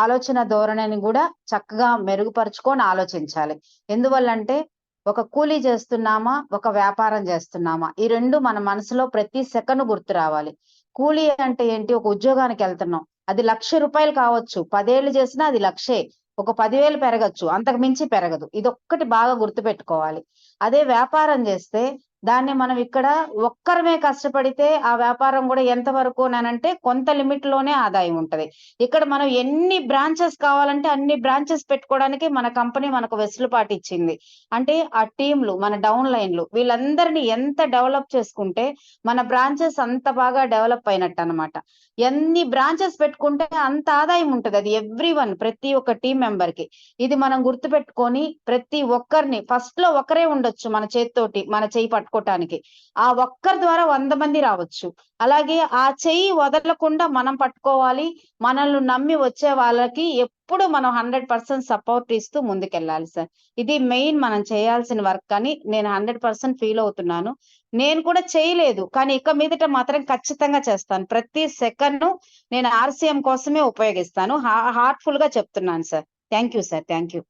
ఆలోచన ధోరణిని కూడా చక్కగా మెరుగుపరుచుకొని ఆలోచించాలి. ఎందువల్లంటే ఒక కూలీ చేస్తున్నామా, ఒక వ్యాపారం చేస్తున్నామా, ఈ రెండు మన మనసులో ప్రతి సెకండ్ గుర్తు రావాలి. కూలీ అంటే ఏంటి? ఒక ఉద్యోగానికి వెళ్తున్నాం, అది ₹1,00,000 కావచ్చు, 10 ఏళ్ళు చేసినా అది లక్షే. ఒక 10,000 పెరగచ్చు, అంతకు మించి పెరగదు. ఇదొక్కటి బాగా గుర్తు పెట్టుకోవాలి. అదే వ్యాపారం చేస్తే దాన్ని మనం ఇక్కడ ఒక్కరమే కష్టపడితే ఆ వ్యాపారం కూడా ఎంత వరకు అనంటే కొంత లిమిట్ లోనే ఆదాయం ఉంటది. ఇక్కడ మనం ఎన్ని బ్రాంచెస్ కావాలంటే అన్ని బ్రాంచెస్ పెట్టుకోవడానికి మన కంపెనీ మనకు వెసులుబాటు ఇచ్చింది. అంటే ఆ టీంలు, మన డౌన్ లైన్లు, వీళ్ళందరినీ ఎంత డెవలప్ చేసుకుంటే మన బ్రాంచెస్ అంత బాగా డెవలప్ అయినట్టు అన్నమాట. ఎన్ని బ్రాంచెస్ పెట్టుకుంటే అంత ఆదాయం ఉంటది. అది ఎవ్రీవన్, ప్రతి ఒక్క టీం మెంబర్ కి. ఇది మనం గుర్తు పెట్టుకొని ప్రతి ఒక్కరిని, ఫస్ట్ లో ఒకరే ఉండొచ్చు మన చేతితోటి, మన చెయ్యి పట్టుకోవటానికి. ఆ ఒక్కరి ద్వారా 100 మంది రావచ్చు. అలాగే ఆ చెయ్యి వదలకుండా మనం పట్టుకోవాలి. మనల్ని నమ్మి వచ్చే వాళ్ళకి ఎప్పుడు మనం 100% సపోర్ట్ ఇస్తూ ముందుకెళ్ళాలి సార్. ఇది మెయిన్ మనం చేయాల్సిన వర్క్ అని నేను 100% ఫీల్ అవుతున్నాను. నేను కూడా చేయలేదు, కానీ ఇక మీదట మాత్రం ఖచ్చితంగా చేస్తాను. ప్రతి సెకండ్ నేను ఆర్సీఎం కోసమే ఉపయోగిస్తాను. హార్ట్ఫుల్ గా చెప్తున్నాను sir. Thank you sir. Thank you.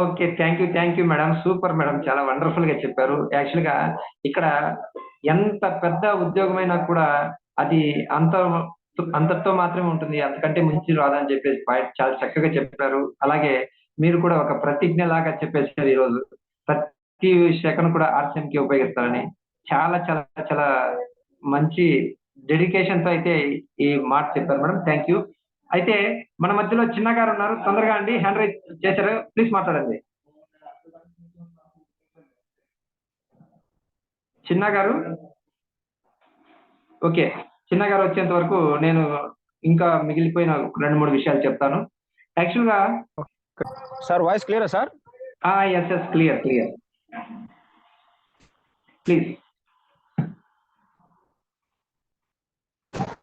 Okay. Thank you madam. Super madam. చాలా వండర్ఫుల్ గా చెప్పారు. యాక్చువల్ గా ఇక్కడ ఎంత పెద్ద ఉద్యోగమైనా కూడా అది అంతటితో మాత్రమే ఉంటుంది. అంతకంటే మించి రాదని చెప్పేసి పాయింట్ చాలా చక్కగా చెప్పారు. అలాగే మీరు కూడా ఒక ప్రతిజ్ఞ లాగా చెప్పేసారు ఈరోజు. ప్రతి సెకండ్ కూడా ఆర్సీఎంకి ఉపయోగిస్తారని. చాలా చాలా చాలా మంచి డెడికేషన్ తో అయితే ఈ మాట చెప్పారు మేడం. Thank you. అయితే మన మధ్యలో చిన్న గారు ఉన్నారు. తొందరగా అండి, హ్యాండ్ రైజ్ చేశారు. ప్లీజ్ మాట్లాడండి. చిన్న గారు. ఓకే. చిన్న గారు వచ్చేంత వరకు నేను ఇంకా మిగిలిపోయిన 2-3 విషయాలు చెప్తాను. యాక్చువల్ గా సార్ వాయిస్ క్లియరా sir? Yes clear. Please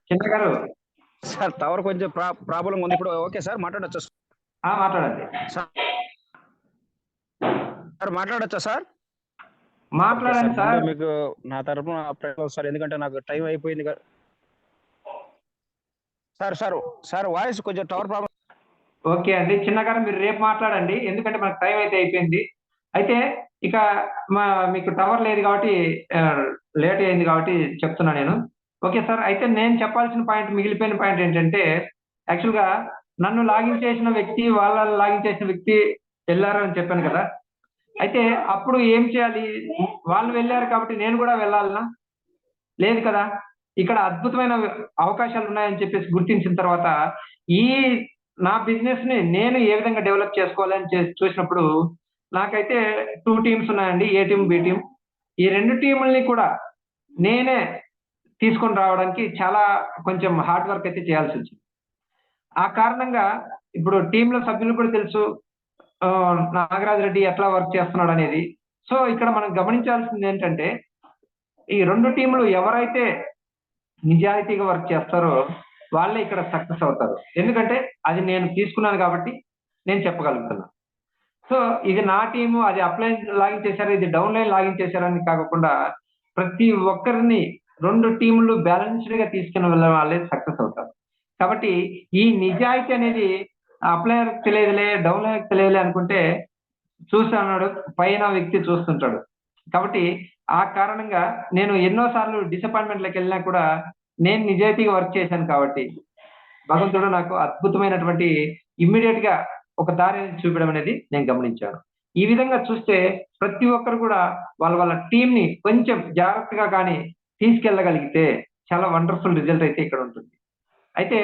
Chinna గారు. సార్ టవర్ కొంచెం ప్రాబ్లం ఉంది. ఇప్పుడు ఓకే సార్, మాట్లాడొచ్చా మాట్లాడండి సార్? మాట్లాడొచ్చా సార్? మాట్లాడండి సార్. మీకు నా తరఫున సార్, ఎందుకంటే నాకు టైం అయిపోయింది కదా సార్. వాయిస్ కొంచెం టవర్ ప్రాబ్లం. ఓకే అండి. చిన్న గారు మీరు రేపు మాట్లాడండి, ఎందుకంటే మనకు టైం అయితే అయిపోయింది. అయితే ఇక మీకు టవర్ లేదు కాబట్టి లేట్ అయింది కాబట్టి చెప్తున్నా నేను. Okay sir. అయితే నేను చెప్పాల్సిన పాయింట్, మిగిలిపోయిన పాయింట్ ఏంటంటే, యాక్చువల్ గా నన్ను లాగిన్ చేసిన వ్యక్తి, వాళ్ళ లాగిన్ చేసిన వ్యక్తి వెళ్ళారు అని చెప్పాను కదా. అయితే అప్పుడు ఏం చేయాలి? వాళ్ళు వెళ్ళారు కాబట్టి నేను కూడా వెళ్ళాలనా? లేదు కదా. ఇక్కడ అద్భుతమైన అవకాశాలు ఉన్నాయని చెప్పేసి గుర్తించిన తర్వాత ఈ నా బిజినెస్ ని నేను ఏ విధంగా డెవలప్ చేసుకోవాలని చూసినప్పుడు నాకైతే 2 టీమ్స్ ఉన్నాయండి, ఏ టీం బి టీం. ఈ 2 టీముల్ని కూడా నేనే తీసుకొని రావడానికి చాలా కొంచెం హార్డ్ వర్క్ అయితే చేయాల్సి వచ్చింది. ఆ కారణంగా ఇప్పుడు టీంలో సభ్యులు కూడా తెలుసు నాగరాజ్ రెడ్డి ఎట్లా వర్క్ చేస్తున్నాడు అనేది. సో ఇక్కడ మనం గమనించాల్సింది ఏంటంటే ఈ 2 టీములు ఎవరైతే నిజాయితీగా వర్క్ చేస్తారో వాళ్ళే ఇక్కడ సక్సెస్ అవుతారు. ఎందుకంటే అది నేను తీసుకున్నాను కాబట్టి నేను చెప్పగలుగుతున్నాను. సో ఇది నా టీము, అది అప్లైన్ లాగిన్ చేశారు, ఇది డౌన్ లైన్ లాగిన్ చేశారని కాకుండా ప్రతి ఒక్కరిని 2 టీములు బ్యాలెన్స్డ్ గా తీసుకుని వెళ్ళిన వాళ్ళే సక్సెస్ అవుతారు. కాబట్టి ఈ నిజాయితీ అనేది అప్లైయర్ తెలియదులే, డౌన్ లైన్ తెలియదులే అనుకుంటే చూస్తున్నాడు పైన వ్యక్తి చూస్తుంటాడు. కాబట్టి ఆ కారణంగా నేను ఎన్నో సార్లు డిసప్పాయింట్మెంట్లకు వెళ్ళినా కూడా నేను నిజాయితీగా వర్క్ చేశాను కాబట్టి భగవంతుడు నాకు అద్భుతమైనటువంటి ఇమ్మీడియట్ గా ఒక దారిని చూపడం అనేది నేను గమనించాను. ఈ విధంగా చూస్తే ప్రతి ఒక్కరు కూడా వాళ్ళ టీం ని కొంచెం జాగ్రత్తగా కానీ తీసుకెళ్ళగలిగితే చాలా వండర్ఫుల్ రిజల్ట్ అయితే ఇక్కడ ఉంటుంది. అయితే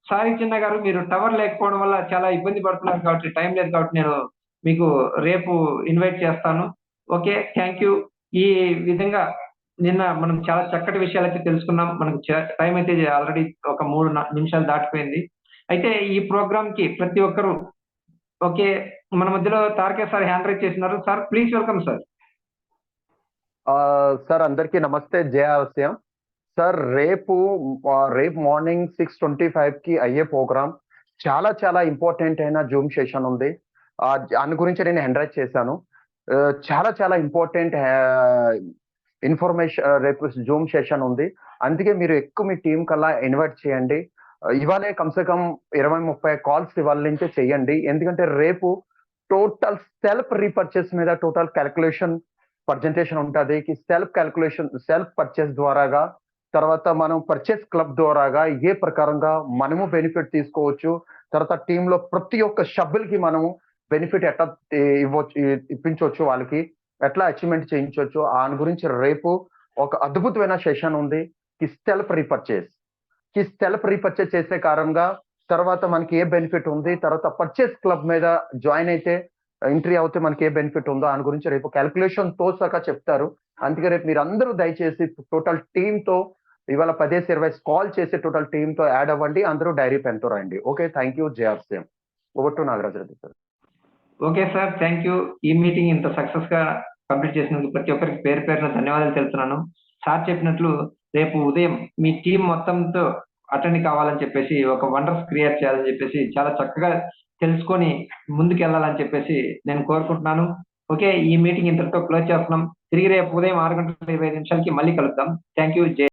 సారీ చిన్న గారు, మీరు టవర్ లేకపోవడం వల్ల చాలా ఇబ్బంది పడుతున్నారు కాబట్టి టైం లేదు కాబట్టి నేను మీకు రేపు ఇన్వైట్ చేస్తాను. Okay, thank you. ఈ విధంగా నిన్న మనం చాలా చక్కటి విషయాలైతే తెలుసుకున్నాం. మనకు టైం అయితే ఆల్రెడీ ఒక 3 నిమిషాలు దాటిపోయింది. అయితే ఈ ప్రోగ్రామ్ కి ప్రతి ఒక్కరు ఓకే, మన మధ్యలో తారకేశ్ సార్ హ్యాండ్ రైజ్ చేసినారు. Sir please welcome sir. Sir అందరికీ నమస్తే, జయ ఆలస్యం. సార్ రేపు మార్నింగ్ 6:25 కి అయ్యే ప్రోగ్రామ్ చాలా చాలా ఇంపార్టెంట్ అయిన జూమ్ సెషన్ ఉంది. దాని గురించి నేను హ్యాండ్ రైజ్ చేశాను. చాలా చాలా ఇంపార్టెంట్ ఇన్ఫర్మేషన్ రేపు జూమ్ సెషన్ ఉంది. అందుకే మీరు ఎక్కువ మీ టీం కల్లా ఇన్వైట్ చేయండి. ఇవాళే కమ్సే కమ్ 20-30 కాల్స్ ఇవాళ నుంచే చేయండి. ఎందుకంటే రేపు టోటల్ సెల్ఫ్ రీపర్చేస్ మీద టోటల్ క్యాలిక్యులేషన్ పర్జెంటేషన్ ఉంటుంది. సెల్ఫ్ పర్చేస్ ద్వారాగా తర్వాత మనం పర్చేస్ క్లబ్ ద్వారాగా ఏ ప్రకారంగా మనము బెనిఫిట్ తీసుకోవచ్చు, తర్వాత టీంలో ప్రతి ఒక్క సభ్యులకి మనము బెనిఫిట్ ఎట్లా ఇప్పించవచ్చు, వాళ్ళకి ఎట్లా అచీవ్మెంట్ చేయించవచ్చు, దాని గురించి రేపు ఒక అద్భుతమైన సెషన్ ఉంది. సెల్ఫ్ రీపర్చేస్ చేసే కారణంగా తర్వాత మనకి ఏ బెనిఫిట్ ఉంది, తర్వాత పర్చేస్ క్లబ్ మీద జాయిన్ అయితే ఎంట్రీ అవుతే మనకి ఏ బెనిఫిట్ ఉందో దాని గురించి రేపు క్యాలిక్యులేషన్ తో సహా చెప్తారు. అందుకే రేపు మీరు అందరూ దయచేసి టోటల్ టీమ్ తో ఇవాళ 10-20 కాల్ చేసి టోటల్ టీమ్ తో యాడ్ అవ్వండి. అందరూ డైరీ పెన్ తో రండి. Okay, thank you. JRCM over to Nagaraj Reddy sir. Okay sir, thank you. ఈ మీటింగ్ ఇంత సక్సెస్ గా కంప్లీట్ చేసినందుకు ప్రతి ఒక్కరికి పేరు పేరున ధన్యవాదాలు తెలుపుతున్నాను. సార్ చెప్పినట్లు రేపు ఉదయం మీ టీం మొత్తంతో అటెండ్ కావాలని చెప్పేసి ఒక వండర్స్ క్రియేట్ చేయాలని చెప్పేసి చాలా చక్కగా తెలుసుకొని ముందుకు వెళ్ళాలని చెప్పేసి నేను కోరుకుంటున్నాను. ఓకే, ఈ మీటింగ్ ఇంతటితో క్లోజ్ చేస్తున్నాం. తిరిగి రేపు ఉదయం 6:25 మళ్ళీ కలుద్దాం. Thank you.